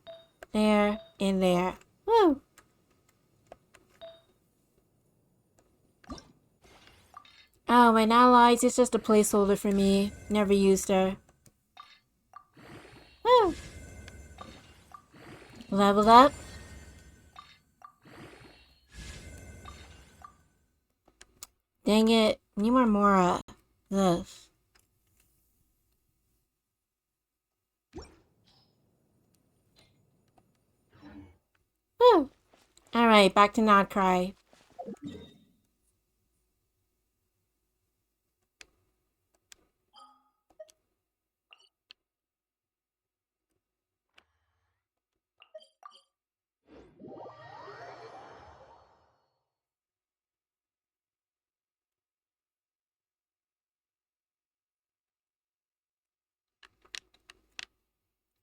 A: there, and there. Woo! Oh, and allies is just a placeholder for me. Never used her. Woo! Level up. Dang it. Need more Mora. Ugh. Woo! Alright, back to Nodcry.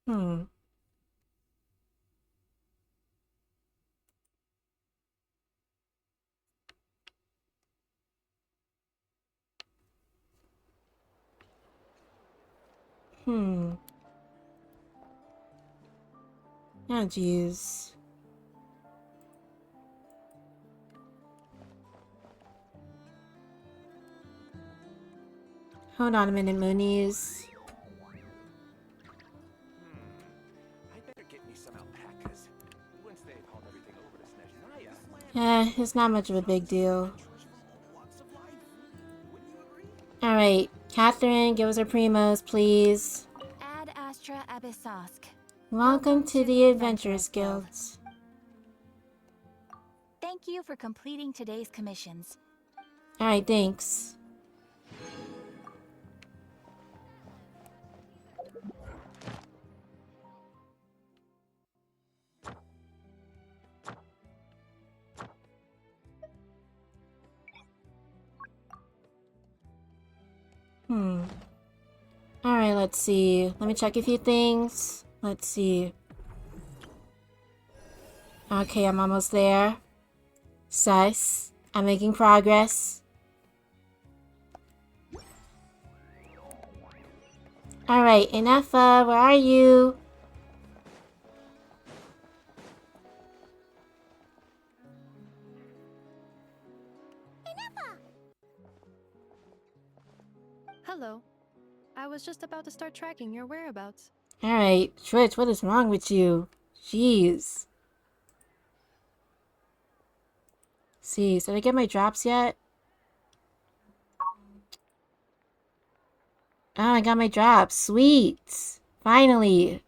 A: Hmm. Hmm. Oh, jeez. Hold on a minute, Moonies.
G: I better get me some alpacas. Once they've hauled everything over to Snezhnaya,
A: It's not much of a big deal.
G: walks of life. Wouldn't you agree?
A: Alright, Catherine, give us her primos, please.
K: Ad Astra Abyssosk.
A: Welcome to the Adventurers Guild.
K: Thank you for completing today's commissions.
A: Alright, thanks. Alright, let's see. Let me check a few things. Let's see. Okay, I'm almost there. Sus. I'm making progress. Alright, Inefa, where are you?
B: Hello. I was just about to start tracking your whereabouts.
A: Alright, Twitch, what is wrong with you? Jeez. See, did I get my drops yet? Oh, I got my drops. Sweet. Finally.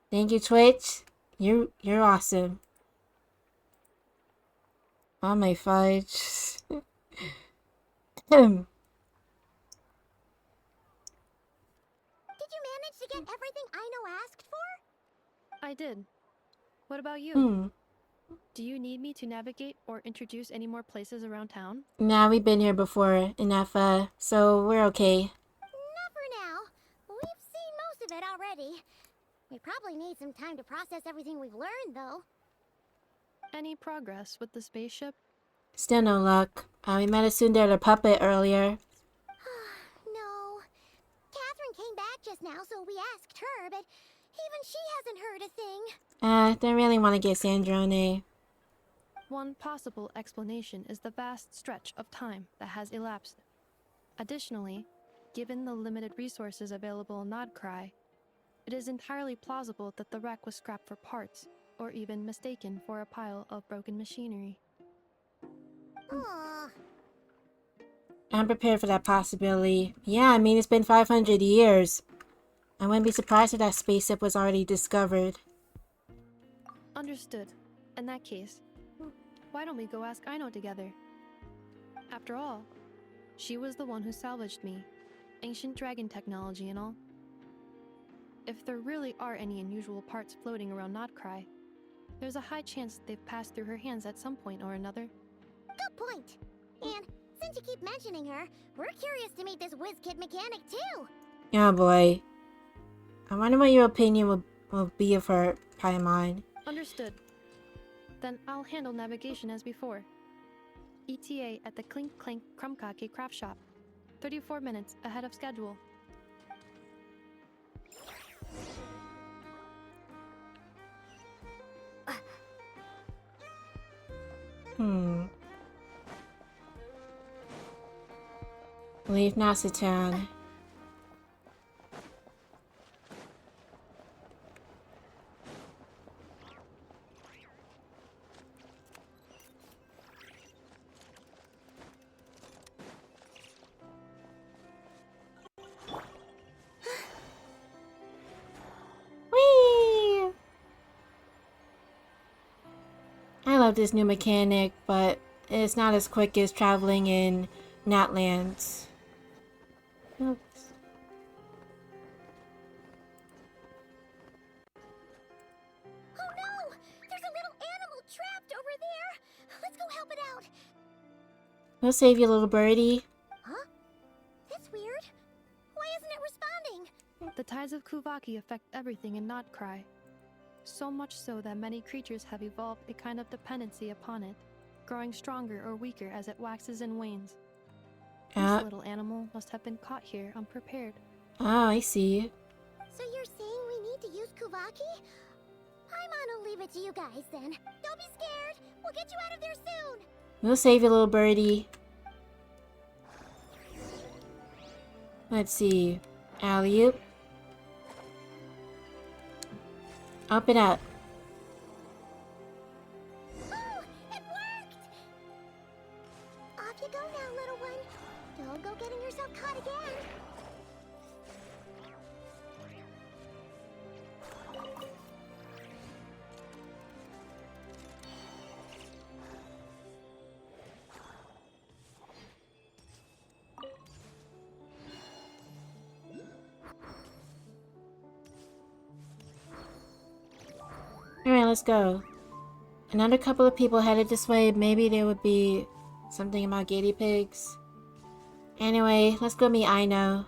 A: Thank you, Twitch. You're awesome. Oh my fudge.
F: Did you manage to get everything Aino asked for?
B: I did. What about you? Do you need me to navigate or introduce any more places around town?
A: Nah, we've been here before, Inefa, so we're okay.
F: Not for now. We've seen most of it already. We probably need some time to process everything we've learned, though.
B: Any progress with the spaceship?
A: Still no luck. We met a tsundere puppet earlier.
F: No. Catherine came back just now, so we asked her, but even she hasn't heard a thing.
A: Don't really want to get Sandrone.
B: One possible explanation is the vast stretch of time that has elapsed. Additionally, given the limited resources available in Nodcry, it is entirely plausible that the wreck was scrapped for parts, or even mistaken for a pile of broken machinery.
F: Aww.
A: I'm prepared for that possibility. Yeah, I mean, it's been 500 years. I wouldn't be surprised if that spaceship was already discovered.
B: Understood. In that case, why don't we go ask Aino together? After all, she was the one who salvaged me. Ancient dragon technology and all. If there really are any unusual parts floating around Nodcry, there's a high chance they've passed through her hands at some point or another.
F: Good point. And since you keep mentioning her, we're curious to meet this whiz-kid mechanic, too.
A: Oh boy. I wonder what your opinion will be of her, Paimon.
B: Understood. Then I'll handle navigation as before. ETA at the Clink Clank Krumkake craft shop. 34 minutes ahead of schedule.
A: Leave Nasatan. Whee! I love this new mechanic, but it's not as quick as traveling in Natlands. Oops.
F: Oh no! There's a little animal trapped over there! Let's go help it out!
A: We'll save you, little birdie.
F: Huh? That's weird. Why isn't it responding?
B: The tides of Kuvaki affect everything in Nodcry. So much so that many creatures have evolved a kind of dependency upon it, growing stronger or weaker as it waxes and wanes. This little animal must have been caught here unprepared.
A: Oh, I see.
F: So you're saying we need to use Kuvaki? Paimon will leave it to you guys then. Don't be scared. We'll get you out of there soon.
A: We'll save you, little birdie. Let's see. Alley-oop. Open up.
F: Oh, it worked! Off you go now, little one.
A: let's go. Another couple of people headed this way. Maybe there would be something about guinea pigs. Anyway, let's go meet Aino.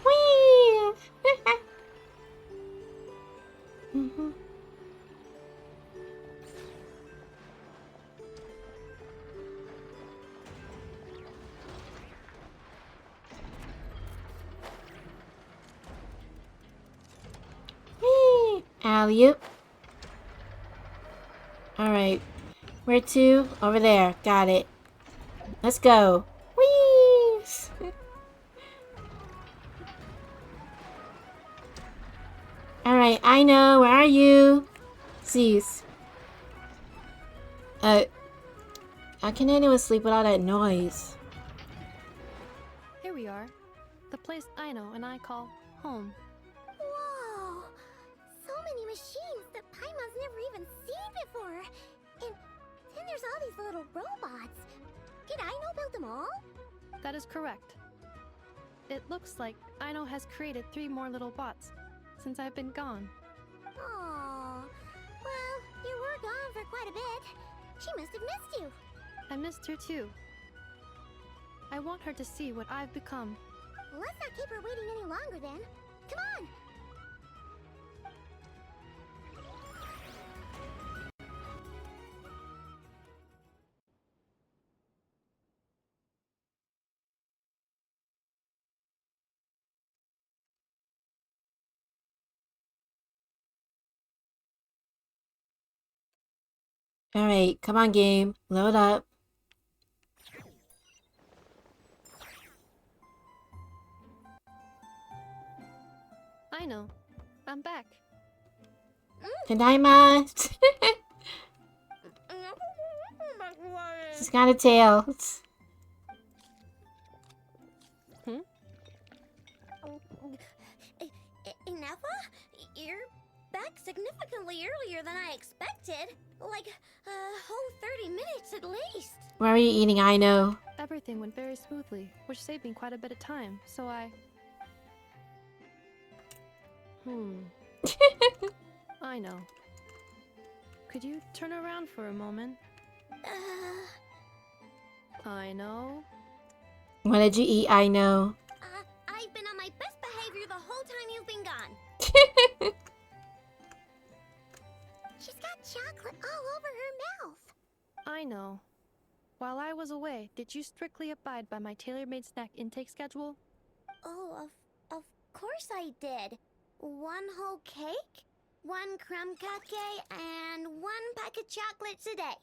A: Whee! Mhm. Whee! Alley-oop. Alright. Where to? Over there. Got it. Let's go. Whee! Alright, I know. Where are you? Cease. How can anyone sleep without that noise?
B: Here we are. The place Aino and I call home.
F: Whoa! So many machines that Paimon's never even seen before. And then there's all these little robots. Did Aino build them all?
B: That is correct. It looks like Aino has created 3 more little bots since I've been gone.
F: Aww. Well, you were gone for quite a bit. She must have missed you.
B: I missed her too. I want her to see what I've become.
F: Let's not keep her waiting any longer then. Come on!
A: Alright, come on game. Load up.
B: Aino, I'm back.
A: Tadaima! She's got a tail.
C: Ineffa? You're back significantly earlier than I expected. Like a whole 30 minutes at least.
A: Where are you eating, Aino?
B: Everything went very smoothly, which saved me quite a bit of time, so I... I know. Could you turn around for a moment? I know.
A: What did you eat, Aino?
C: I've been on my best behavior the whole time you've been gone.
F: She's got chocolate all over her mouth.
B: I know. While I was away, did you strictly abide by my tailor-made snack intake schedule?
C: Oh, of course I did. 1 whole cake, 1 crumb cake, and 1 pack of chocolates a day,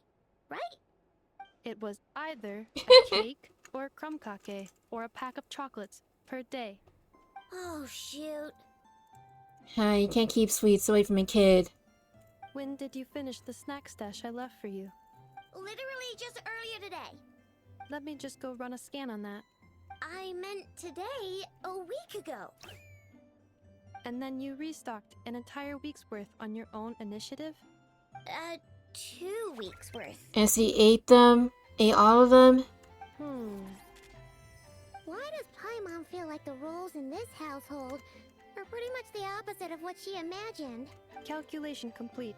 C: right?
B: It was either a cake or a crumb cake or a pack of chocolates per day.
C: Oh, shoot.
A: You can't keep sweets away from a kid.
B: When did you finish the snack stash I left for you?
C: Literally just earlier today.
B: Let me just go run a scan on that.
C: I meant today, a week ago.
B: And then you restocked an entire week's worth on your own initiative?
C: 2 weeks worth.
A: And she ate them? Ate all of them?
F: Why does Paimon feel like the roles in this household are pretty much the opposite of what she imagined?
B: Calculation complete.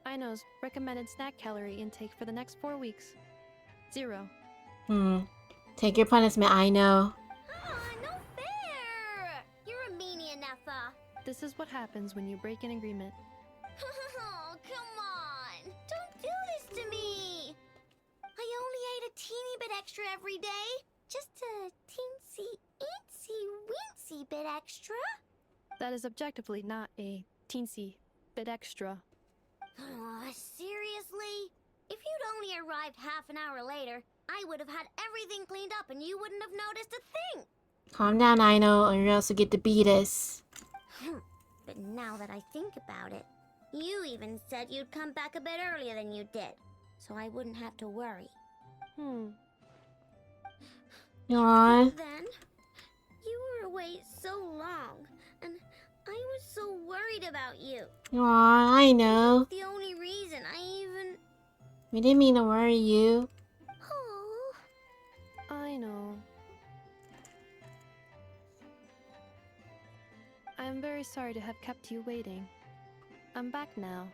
B: Aino's recommended snack calorie intake for the next 4 weeks. 0.
A: Take your punishment, Aino.
C: No fair! You're a meanie, Ineffa.
B: This is what happens when you break an agreement.
C: Oh, come on! Don't do this to me! I only ate a teeny bit extra every day. Just a teensy bit extra.
B: That is objectively not a teensy bit extra.
C: Seriously? If you'd only arrived half an hour later, I would have had everything cleaned up and you wouldn't have noticed a thing.
A: Calm down, Aino, or you else will get to beat us.
C: But now that I think about it, you even said you'd come back a bit earlier than you did, so I wouldn't have to worry.
A: Aww.
C: Then, you were away so long, and I was so worried about you.
A: Aw, I know.
C: The only reason I even...
A: We didn't mean to worry you.
C: Oh.
B: I know. I'm very sorry to have kept you waiting. I'm back now.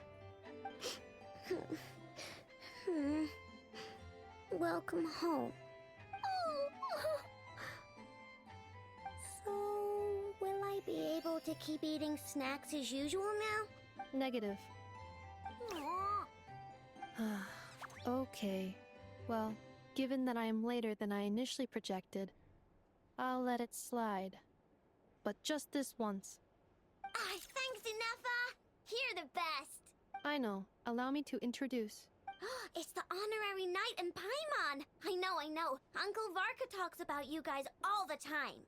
C: Welcome home. So, will I be able to keep eating snacks as usual now?
B: Negative.
C: Aw.
B: Okay. Well, given that I am later than I initially projected, I'll let it slide. But just this once.
C: Thanks, Inefa! You're the best!
B: I know. Allow me to introduce.
C: It's the honorary knight and Paimon! I know. Uncle Varka talks about you guys all the time.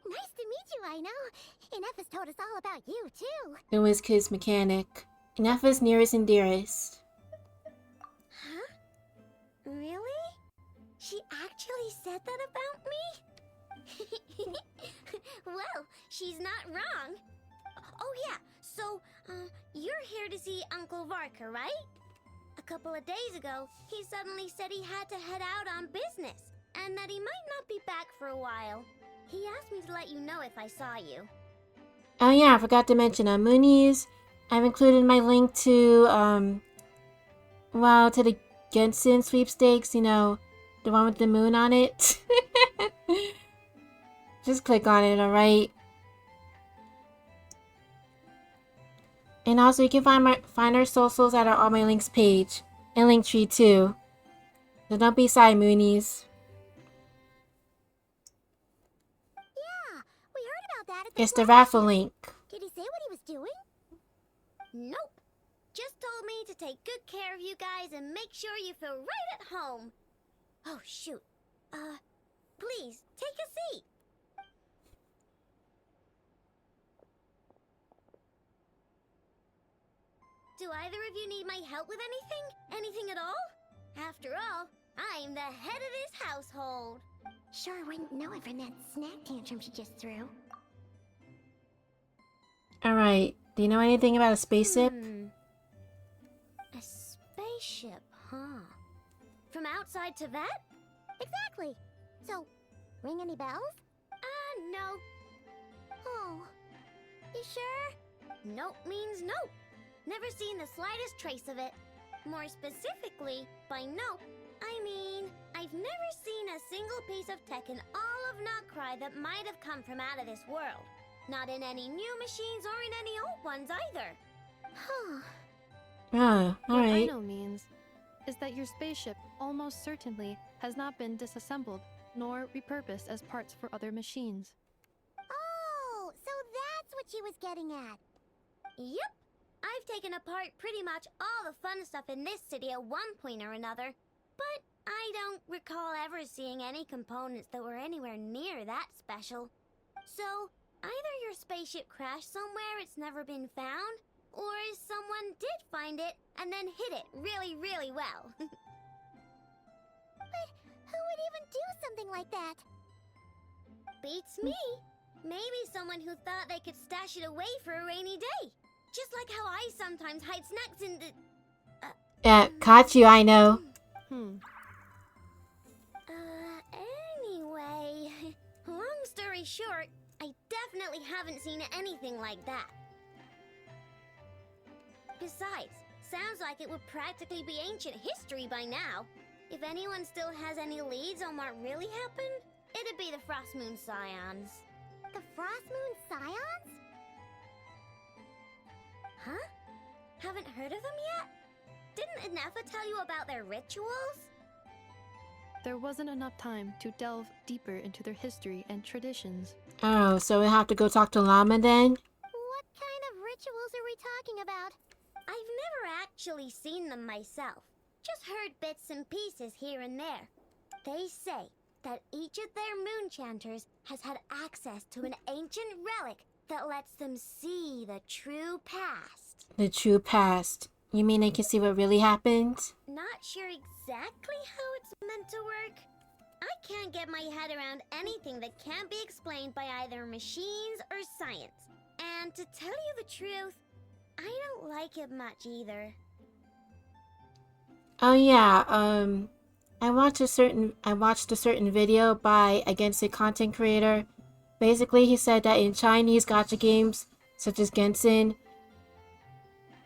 F: Nice to meet you, I know. Inefa's told us all about you, too.
A: The WizKids mechanic. Inefa's nearest and dearest.
C: Huh? Really? She actually said that about me? Well, she's not wrong. Oh yeah, so, you're here to see Uncle Varka, right? A couple of days ago, he suddenly said he had to head out on business, and that he might not be back for a while. He asked me to let you know if I saw you.
A: Oh yeah, I forgot to mention MOONliig's. I've included my link to, to the Genshin sweepstakes, you know, the one with the moon on it. Just click on it, alright? And also, you can find our socials at our All My Links page. And Linktree too. So don't be shy, MOONliig's.
F: Yeah, we heard about that at the
A: It's the
F: club.
A: raffle link.
F: Did he say what he was doing?
C: Nope. Just told me to take good care of you guys and make sure you feel right at home. Oh, shoot. Please, take a seat. Do either of you need my help with anything? Anything at all? After all, I'm the head of this household.
F: Sure wouldn't know it from that snack tantrum she just threw.
A: Alright, do you know anything about a spaceship?
C: A spaceship, huh? From outside to that?
F: Exactly. So, ring any bells?
C: No.
F: Oh, you sure?
C: Nope means nope. Never seen the slightest trace of it. More specifically, by nope, I mean, I've never seen a single piece of tech in all of Notcry that might have come from out of this world. Not in any new machines or in any old ones either.
F: Huh.
A: Ah,
B: What I
A: alright.
B: know means is that your spaceship almost certainly has not been disassembled nor repurposed as parts for other machines.
F: Oh, so that's what she was getting at.
C: Yep. I've taken apart pretty much all the fun stuff in this city at one point or another, but I don't recall ever seeing any components that were anywhere near that special. So, either your spaceship crashed somewhere it's never been found, or someone did find it and then hid it really, really well.
F: But who would even do something like that?
C: Beats me. Maybe someone who thought they could stash it away for a rainy day. Just like how I sometimes hide snacks in the...
A: Yeah, caught you, I know.
C: Anyway... Long story short, I definitely haven't seen anything like that. Besides, sounds like it would practically be ancient history by now. If anyone still has any leads on what really happened, it'd be the Frost Moon Scions.
F: The Frost Moon Scions?
C: Huh? Haven't heard of them yet? Didn't Inefa tell you about their rituals?
B: There wasn't enough time to delve deeper into their history and traditions.
A: Oh, so we have to go talk to Llama then?
F: What kind of rituals are we talking about?
C: I've never actually seen them myself. Just heard bits and pieces here and there. They say that each of their moon chanters has had access to an ancient relic that lets them see the true past.
A: The true past. You mean I can see what really happened?
C: Not sure exactly how it's meant to work, I can't get my head around anything that can't be explained by either machines or science. And to tell you the truth, I don't like it much either.
A: Oh yeah, I watched a certain video by a Genshin content creator. Basically, he said that in Chinese gacha games, such as Genshin,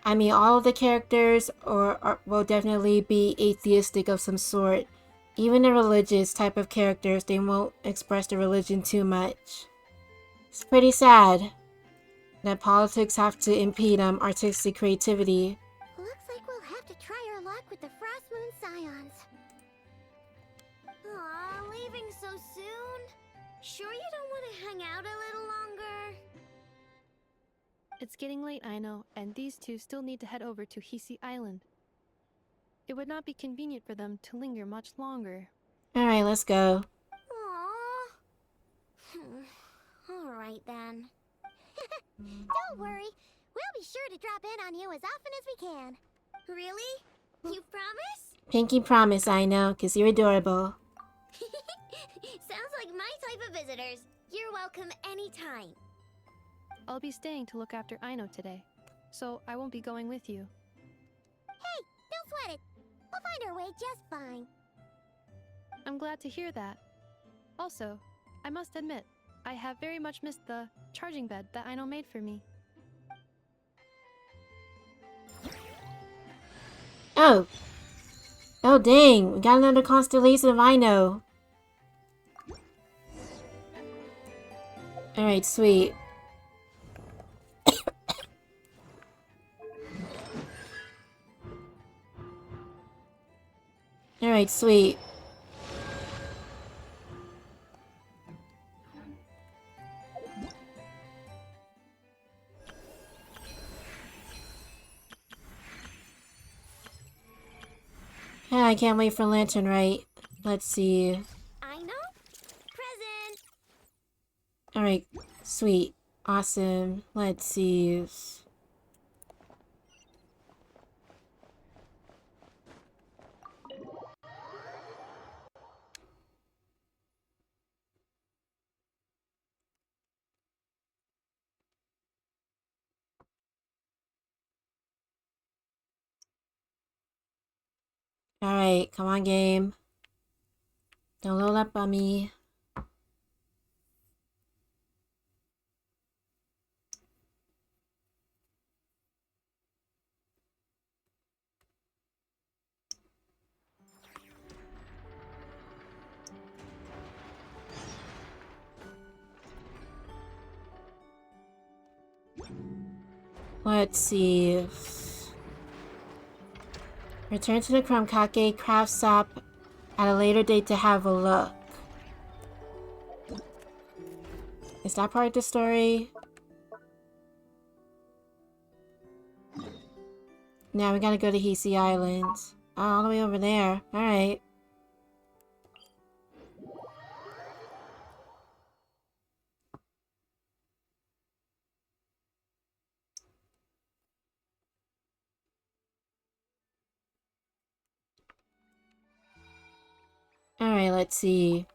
A: I mean, all of the characters will definitely be atheistic of some sort. Even the religious type of characters, they won't express their religion too much. It's pretty sad that politics have to impede artistic creativity.
F: Looks like we'll have to try our luck with the Frost Moon Scions.
C: Aw, leaving so soon? Sure you don't want to hang out a little longer?
B: It's getting late, I know, and these two still need to head over to Hisi Island. It would not be convenient for them to linger much longer.
A: Alright, let's go.
C: Aww. Alright then.
F: Don't worry, we'll be sure to drop in on you as often as we can.
C: Really? You promise?
A: Pinky promise, I know, 'cause you're adorable.
C: Sounds like my type of visitors. You're welcome anytime.
B: I'll be staying to look after Aino today, so I won't be going with you.
F: Hey, don't sweat it. We'll find our way just fine.
B: I'm glad to hear that. Also, I must admit, I have very much missed the charging bed that Aino made for me.
A: Oh! Oh dang, we got another constellation of Aino. Alright, sweet. Alright, sweet. Yeah, I can't wait for Lantern, right? Let's see.
C: I know. Present.
A: Alright, sweet. Awesome. Let's see. Alright, come on, game. Don't load up on me. Let's see. Return to the Krumkake craft shop at a later date to have a look. Is that part of the story? Now we gotta go to Hisi Island. Oh, all the way over there. Alright. Alright, let's see.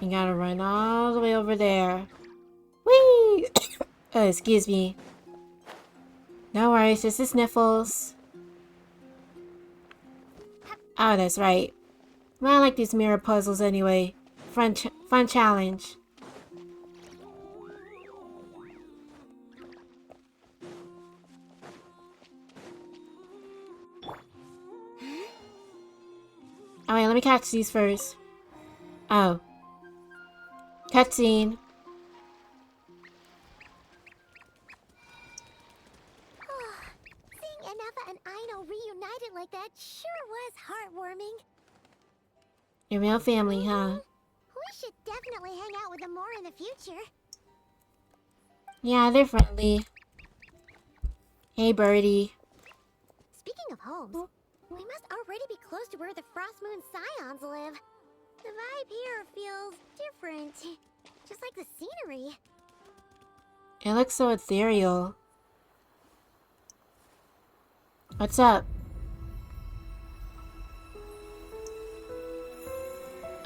A: You gotta run all the way over there. Whee! Oh, excuse me. No worries, just the sniffles. Oh, that's right. Well, I like these mirror puzzles anyway. Fun challenge. Oh wait, let me catch these first. Oh. Cutscene.
F: Seeing Anafa and Aino reunited like that sure was heartwarming.
A: Your real family, huh?
F: We should definitely hang out with them more in the future.
A: Yeah, they're friendly. Hey, birdie.
F: Speaking of homes, we must already be close to where the Frost Moon Scions live. The vibe here feels different. Just like the scenery.
A: It looks so ethereal. What's up?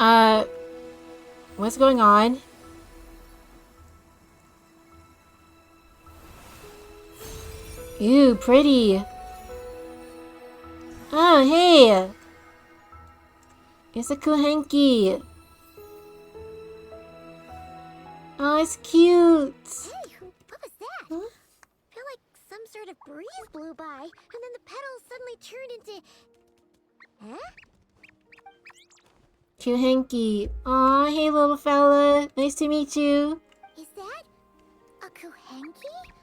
A: What's going on? Ew, pretty. Oh, hey! It's a Kuhenki. Oh, it's cute.
F: Hey, what was that?
A: Huh?
F: Felt like some sort of breeze blew by, and then the petals suddenly turned into... Huh?
A: Kuhenki. Aw, hey little fella. Nice to meet you.
F: Is that a Kuhenki?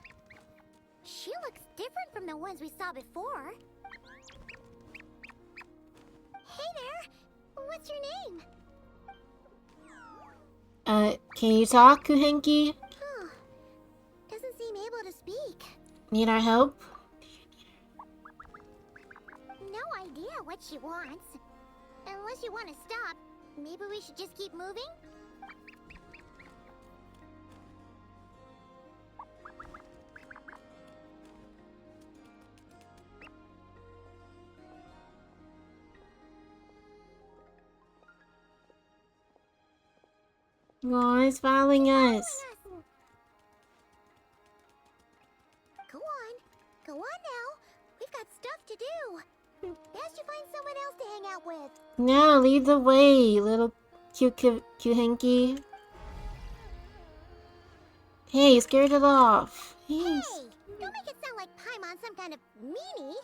F: She looks different from the ones we saw before. Hey there! What's your name?
A: Can you talk, Kuhenki?
F: Huh. Doesn't seem able to speak.
A: Need our help?
F: No idea what she wants. Unless you want to stop, maybe we should just keep moving?
A: Aw, it's following us.
F: Go on. Go on now. We've got stuff to do. Best you find someone else to hang out with.
A: No, lead the way, little Kuhenki. Hey, scared it off.
F: Hey!
A: Hey.
F: Don't make it sound like Paimon some kind of meanie.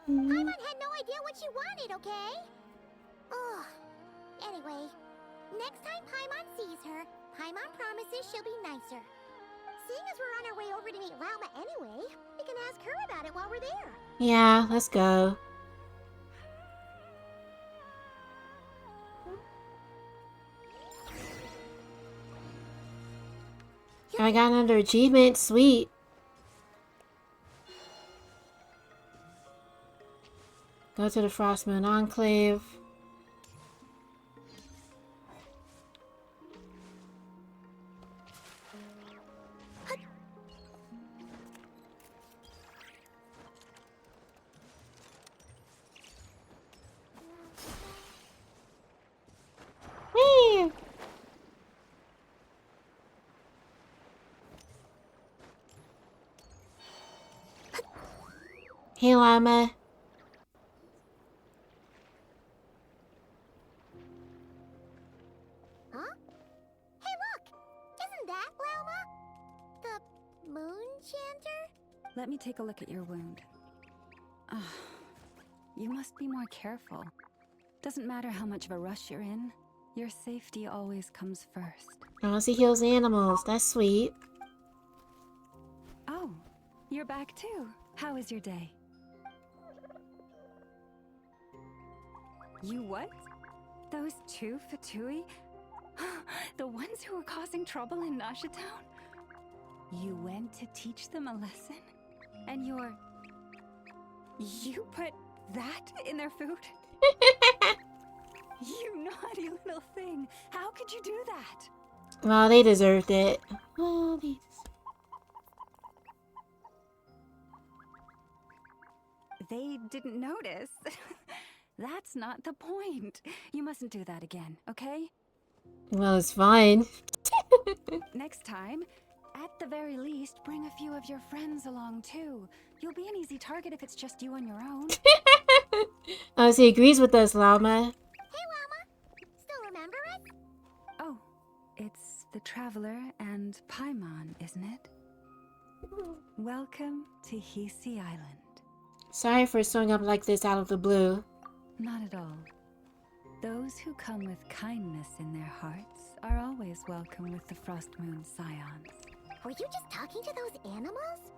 A: Mhm.
F: Paimon had no idea what she wanted, okay? Ugh. Anyway, next time Paimon sees her, Paimon promises she'll be nicer. Seeing as we're on our way over to meet Lauma anyway, we can ask her about it while we're there.
A: Yeah, let's go. I got another achievement. Sweet. Go to the Frost Moon Enclave. Whee! Hey, Llama.
F: Huh? Hey, look! Isn't that Lauma? The Moon Chanter?
H: Let me take a look at your wound. You must be more careful. Doesn't matter how much of a rush you're in, your safety always comes first.
A: Oh, she heals animals. That's sweet.
H: Oh, you're back too. How was your day? You what? Those two Fatui? The ones who were causing trouble in Nasha Town? You went to teach them a lesson? And you put that in their food? You naughty little thing. How could you do that?
A: Well, they deserved it. Oh, they...
H: They didn't notice. That's not the point. You mustn't do that again, okay?
A: Well, it's fine.
H: Next time, at the very least, bring a few of your friends along too. You'll be an easy target if it's just you on your own.
A: Oh, she agrees with us, Llama.
F: Hey, Lauma! Still remember us?
H: Oh, it's the Traveler and Paimon, isn't it? Welcome to Hisi Island.
A: Sorry for showing up like this out of the blue.
H: Not at all. Those who come with kindness in their hearts are always welcome with the Frost Moon Scions.
F: Were you just talking to those animals?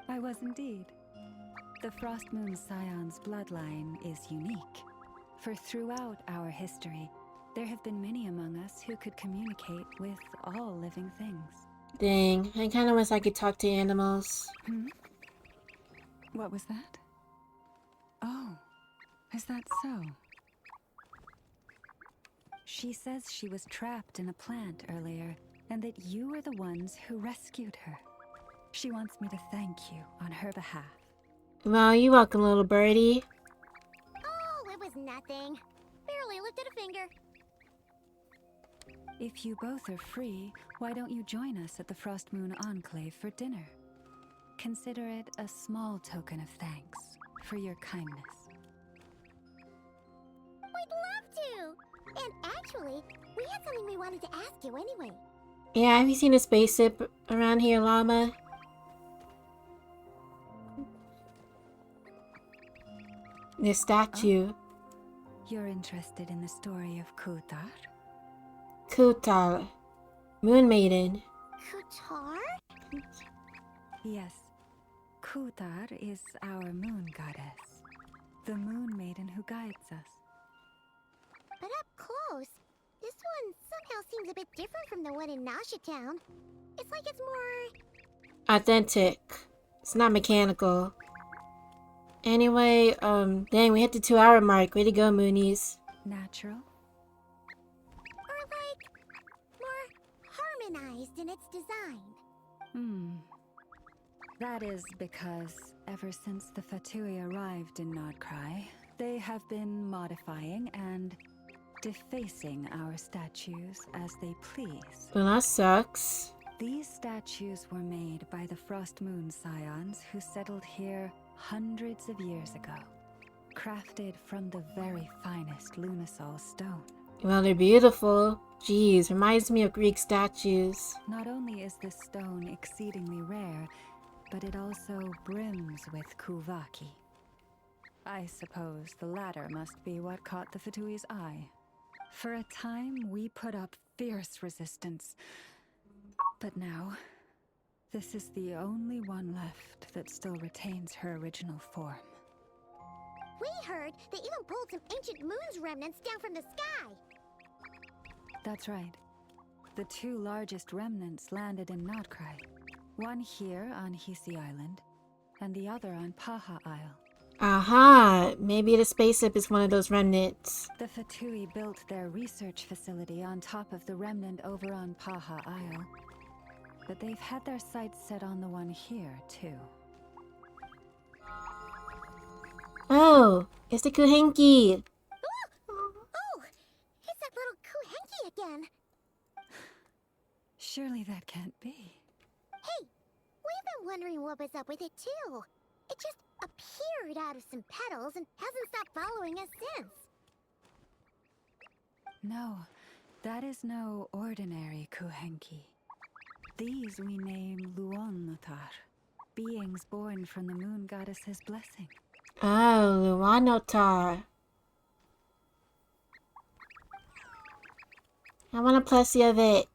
H: I was indeed. The Frost Moon Scion's bloodline is unique. For throughout our history, there have been many among us who could communicate with all living things.
A: Dang, I kinda wish I could talk to animals.
H: What was that? Oh, is that so? She says she was trapped in a plant earlier, and that you were the ones who rescued her. She wants me to thank you on her behalf.
A: Well, you're welcome, little birdie.
F: Oh, it was nothing. barely lifted a finger.
H: If you both are free, why don't you join us at the Frost Moon Enclave for dinner? Consider it a small token of thanks for your kindness.
F: We'd love to! And actually, we had something we wanted to ask you anyway.
A: Yeah, have you seen a spaceship around here, llama? This statue.
H: Oh. You're interested in the story of Kutar?
A: Kutal. Moon Maiden.
F: Kutar?
H: Yes. Kutar is our moon goddess. The moon maiden who guides us.
F: But up close, this one somehow seems a bit different from the one in Nasha Town. It's like it's more...
A: authentic. It's not mechanical. Anyway, dang, we hit the 2-hour mark. Way to go, Moonies.
H: Natural?
F: Or like, more harmonized in its design.
H: That is because ever since the Fatui arrived in Nodcry, they have been modifying and defacing our statues as they please.
A: Well, that sucks.
H: These statues were made by the Frost Moon Scions who settled here hundreds of years ago, crafted from the very finest Lunasol stone.
A: Well, they're beautiful. Jeez, reminds me of Greek statues.
H: Not only is this stone exceedingly rare, but it also brims with Kuvaki. I suppose the latter must be what caught the Fatui's eye. For a time, we put up fierce resistance. But now, this is the only one left that still retains her original form.
F: We heard they even pulled some ancient moon's remnants down from the sky.
H: That's right. The two largest remnants landed in Nodcry. One here on Hisi Island, and the other on Paha Isle.
A: Aha! Maybe the spaceship is one of those remnants.
H: The Fatui built their research facility on top of the remnant over on Paha Isle. But they've had their sights set on the one here, too.
A: Oh, it's the Kuhenki!
F: Oh, it's that little Kuhenki again.
H: Surely that can't be.
F: Hey, we've been wondering what was up with it too. It just appeared out of some petals and hasn't stopped following us since.
H: No, that is no ordinary Kuhenki. These we name Luonnotar, beings born from the moon goddess's blessing.
A: Oh, Luanotar. I want a plushie of it.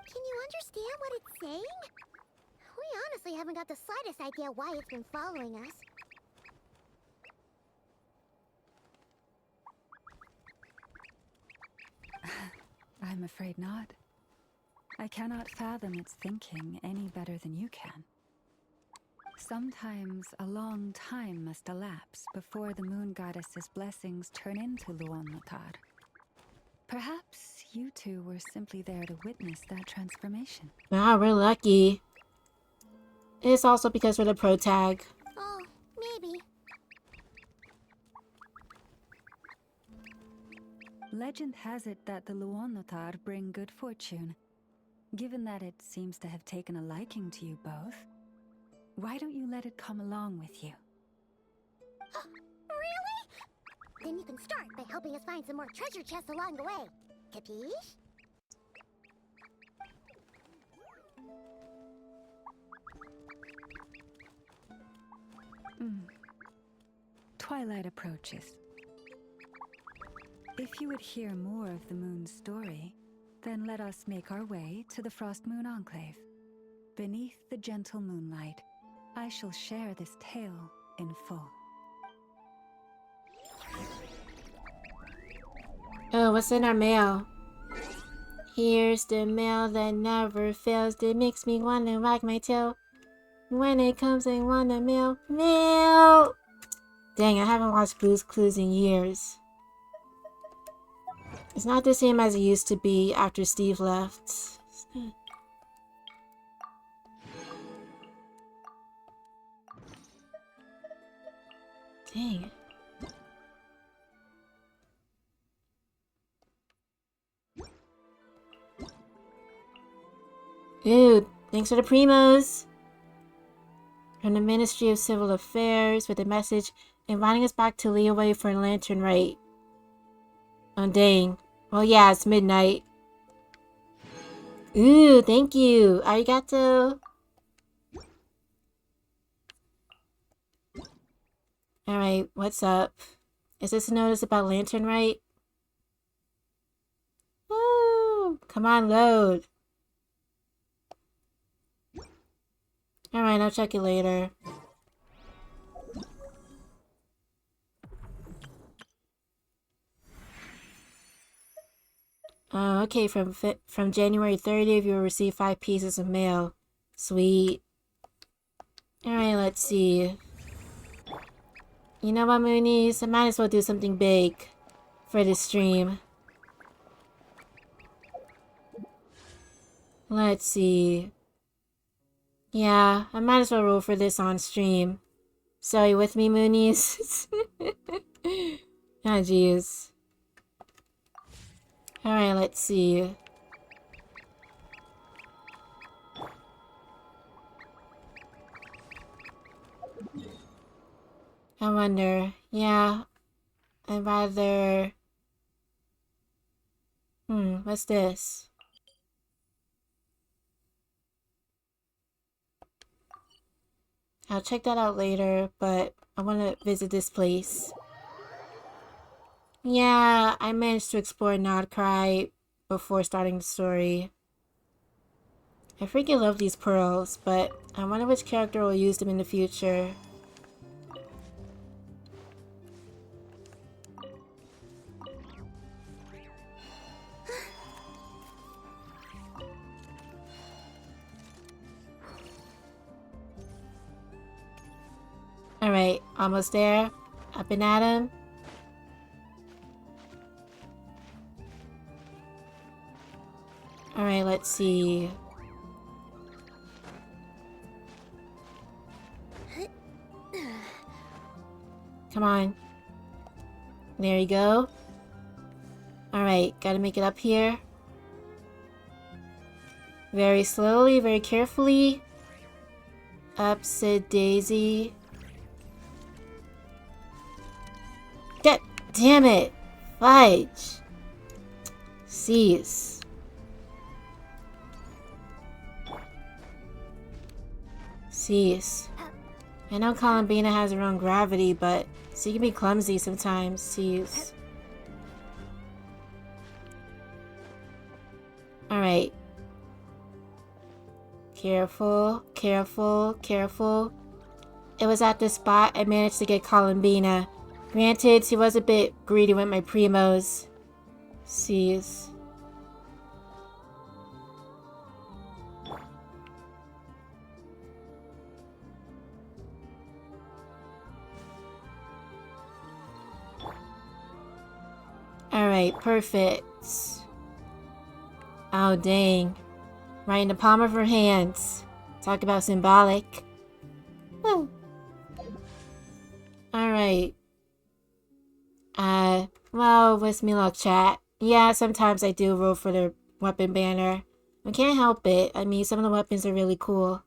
F: Can you understand what it's saying? We honestly haven't got the slightest idea why it's been following us.
H: I'm afraid not. I cannot fathom its thinking any better than you can. Sometimes a long time must elapse before the moon goddess's blessings turn into Luonnotar. Perhaps you two were simply there to witness that transformation.
A: Wow, we're lucky. It's also because we're the pro tag.
F: Oh, maybe.
H: Legend has it that the Luonnotar bring good fortune. Given that it seems to have taken a liking to you both, why don't you let it come along with you?
F: Really? Then you can start by helping us find some more treasure chests along the way. Capiche?
H: Twilight approaches. If you would hear more of the moon's story, then let us make our way to the Frost Moon Enclave. Beneath the gentle moonlight, I shall share this tale in full.
A: Oh, what's in our mail? Here's the mail that never fails. That makes me wanna wag my tail. When it comes, I wanna mail. Mail! Dang, I haven't watched Blue's Clues in years. It's not the same as it used to be after Steve left. Dang. Ooh, thanks for the primos. From the Ministry of Civil Affairs with a message inviting us back to Leeway for Lantern Rite. Oh, dang. Well, yeah, it's midnight. Ooh, thank you. Arigato. Alright, what's up? Is this a notice about Lantern Rite? Woo! Come on, load. Alright, I'll check it later. Okay, from January 30th, you'll receive 5 pieces of mail. Sweet. Alright, let's see. You know what, Moonies? I might as well do something big for this stream. Let's see. Yeah, I might as well roll for this on stream. So, you with me, Moonies? Ah, jeez. Alright, let's see. I wonder. Yeah, I'd rather... what's this? I'll check that out later, but I want to visit this place. Yeah, I managed to explore Nodcry before starting the story. I freaking love these pearls, but I wonder which character will use them in the future. Alright, almost there. Up and at him. Alright, let's see. Come on. There you go. Alright, gotta make it up here. Very slowly, very carefully. Upside daisy. God damn it! Fudge! Cease. Cease. I know Columbina has her own gravity, but she can be clumsy sometimes. Cease. Alright. Careful, careful, careful. It was at this spot I managed to get Columbina. Granted, she was a bit greedy with my primos. Cease. Alright, perfect. Oh, dang. Right in the palm of her hands. Talk about symbolic. Woo. Alright. Well, wish me luck, chat. Yeah, sometimes I do roll for the weapon banner. I can't help it. I mean, some of the weapons are really cool.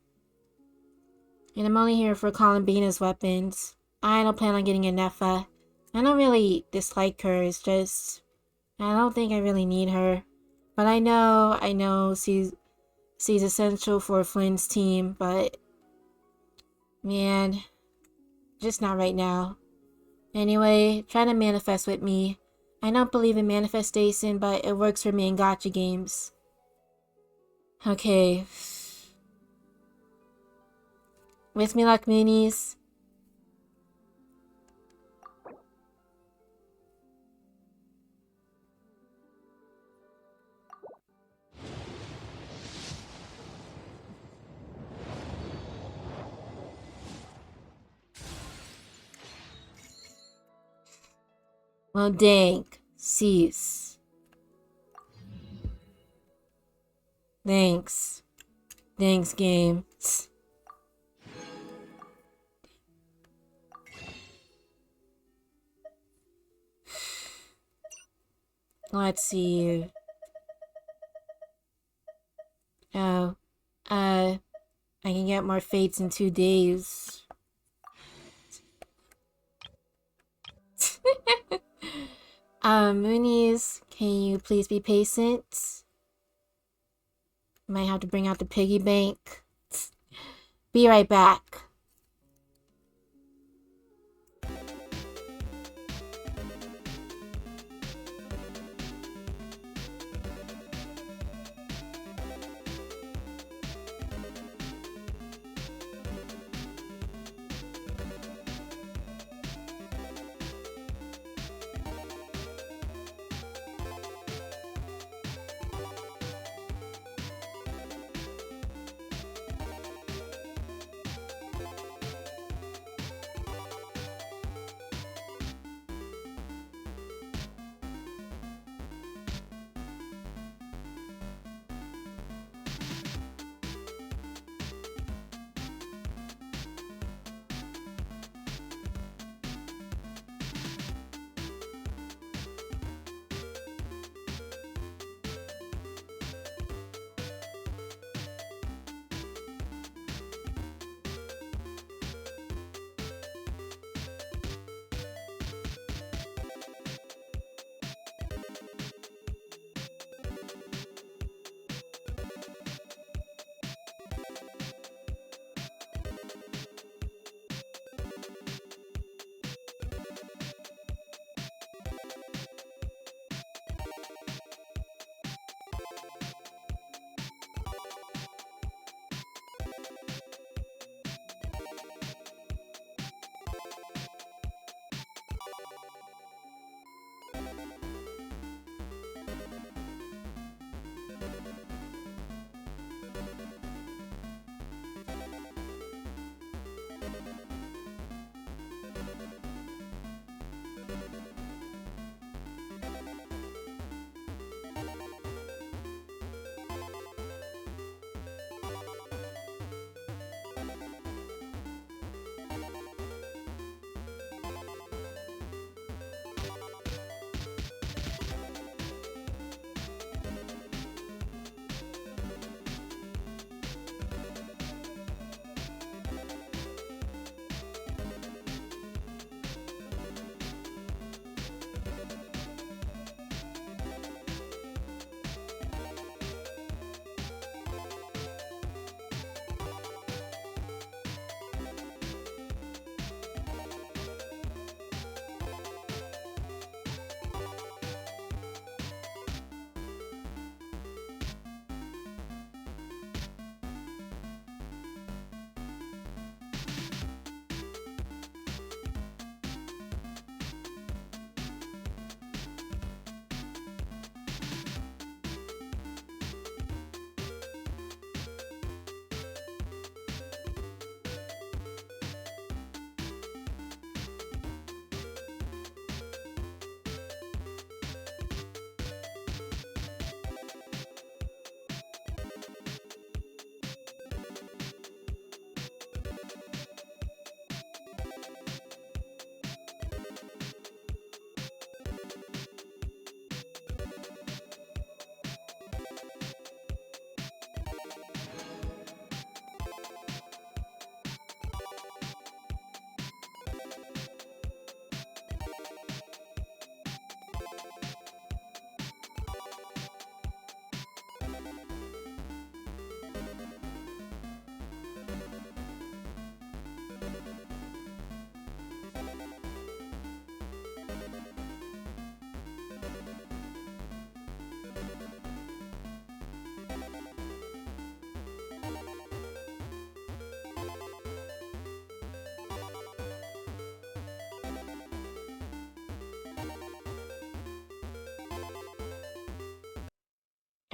A: And I'm only here for Columbina's weapons. I don't plan on getting a Nefa. I don't really dislike her, it's just... I don't think I really need her. But I know she's essential for Flynn's team, but... Man, just not right now. Anyway, try to manifest with me. I don't believe in manifestation, but it works for me in gacha games. Okay. Wish me luck, Moonies. Well, dang. Cease. Thanks. Thanks, game. Let's see. Oh. I can get more fates in 2 days. Moonies, can you please be patient? Might have to bring out the piggy bank. Be right back.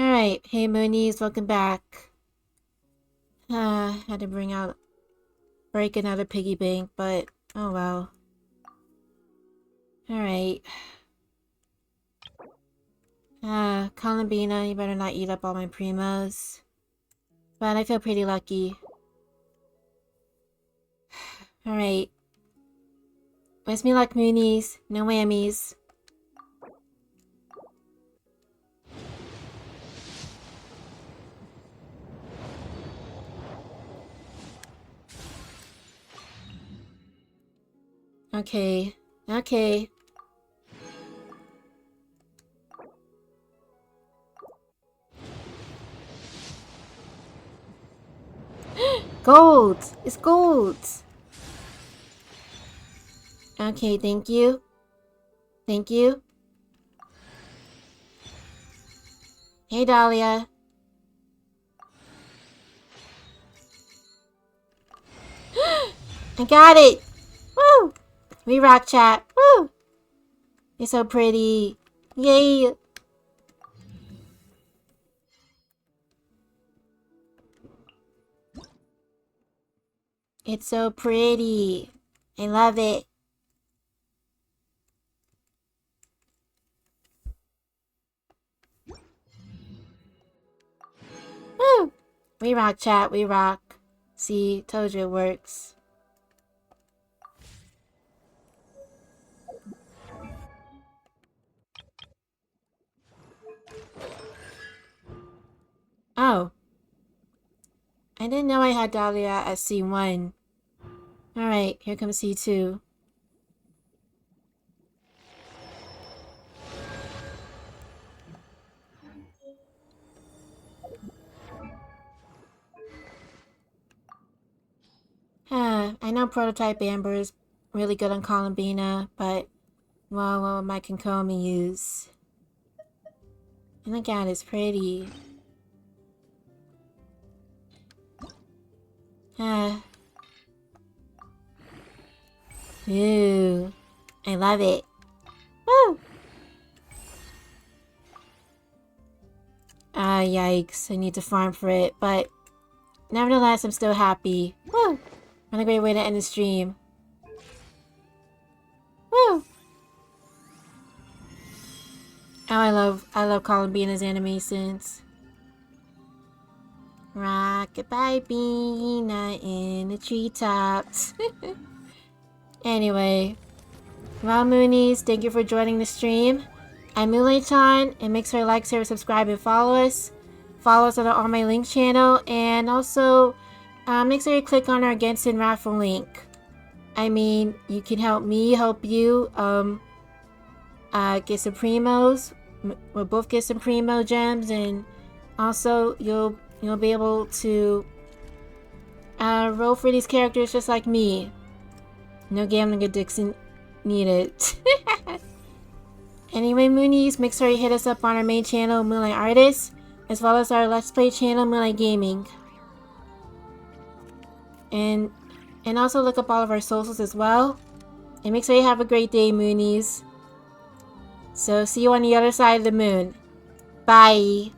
A: Alright, hey Moonies, welcome back. Had to break another piggy bank, but oh well. Alright. Columbina, you better not eat up all my primos. But I feel pretty lucky. Alright. Wish me luck, Moonies. No whammies. Okay. Okay. Gold! It's gold! Okay, thank you. Thank you. Hey, Dahlia. I got it! Woo! We rock, chat. Woo! You're so pretty. Yay! It's so pretty. I love it. Woo! We rock, chat. We rock. See, told you it works. Oh. I didn't know I had Dahlia at C1. Alright, here comes C2. I know Prototype Amber is really good on Columbina, but well, what would my Konkomi use? And look at it, it's pretty. Ooh, I love it. Woo! Yikes, I need to farm for it, but nevertheless, I'm still happy. Woo! What a great way to end the stream. Woo! Oh, I love Columbina's animations. Rock-a-bye Bina in the treetops. Anyway, well, Moonies, thank you for joining the stream. I'm MoonliigChan, and make sure to like, share, subscribe, and follow us. Follow us on my link channel, and also make sure you click on our Genshin raffle link. I mean, you can help me help you get some primos. We'll both get some primo gems, and also you'll be able to roll for these characters just like me. No gambling addiction needed. Anyway, Moonies, make sure you hit us up on our main channel, Moonlight Artists, as well as our Let's Play channel, MoonliigGaming. And also look up all of our socials as well. And make sure you have a great day, Moonies. So see you on the other side of the moon. Bye!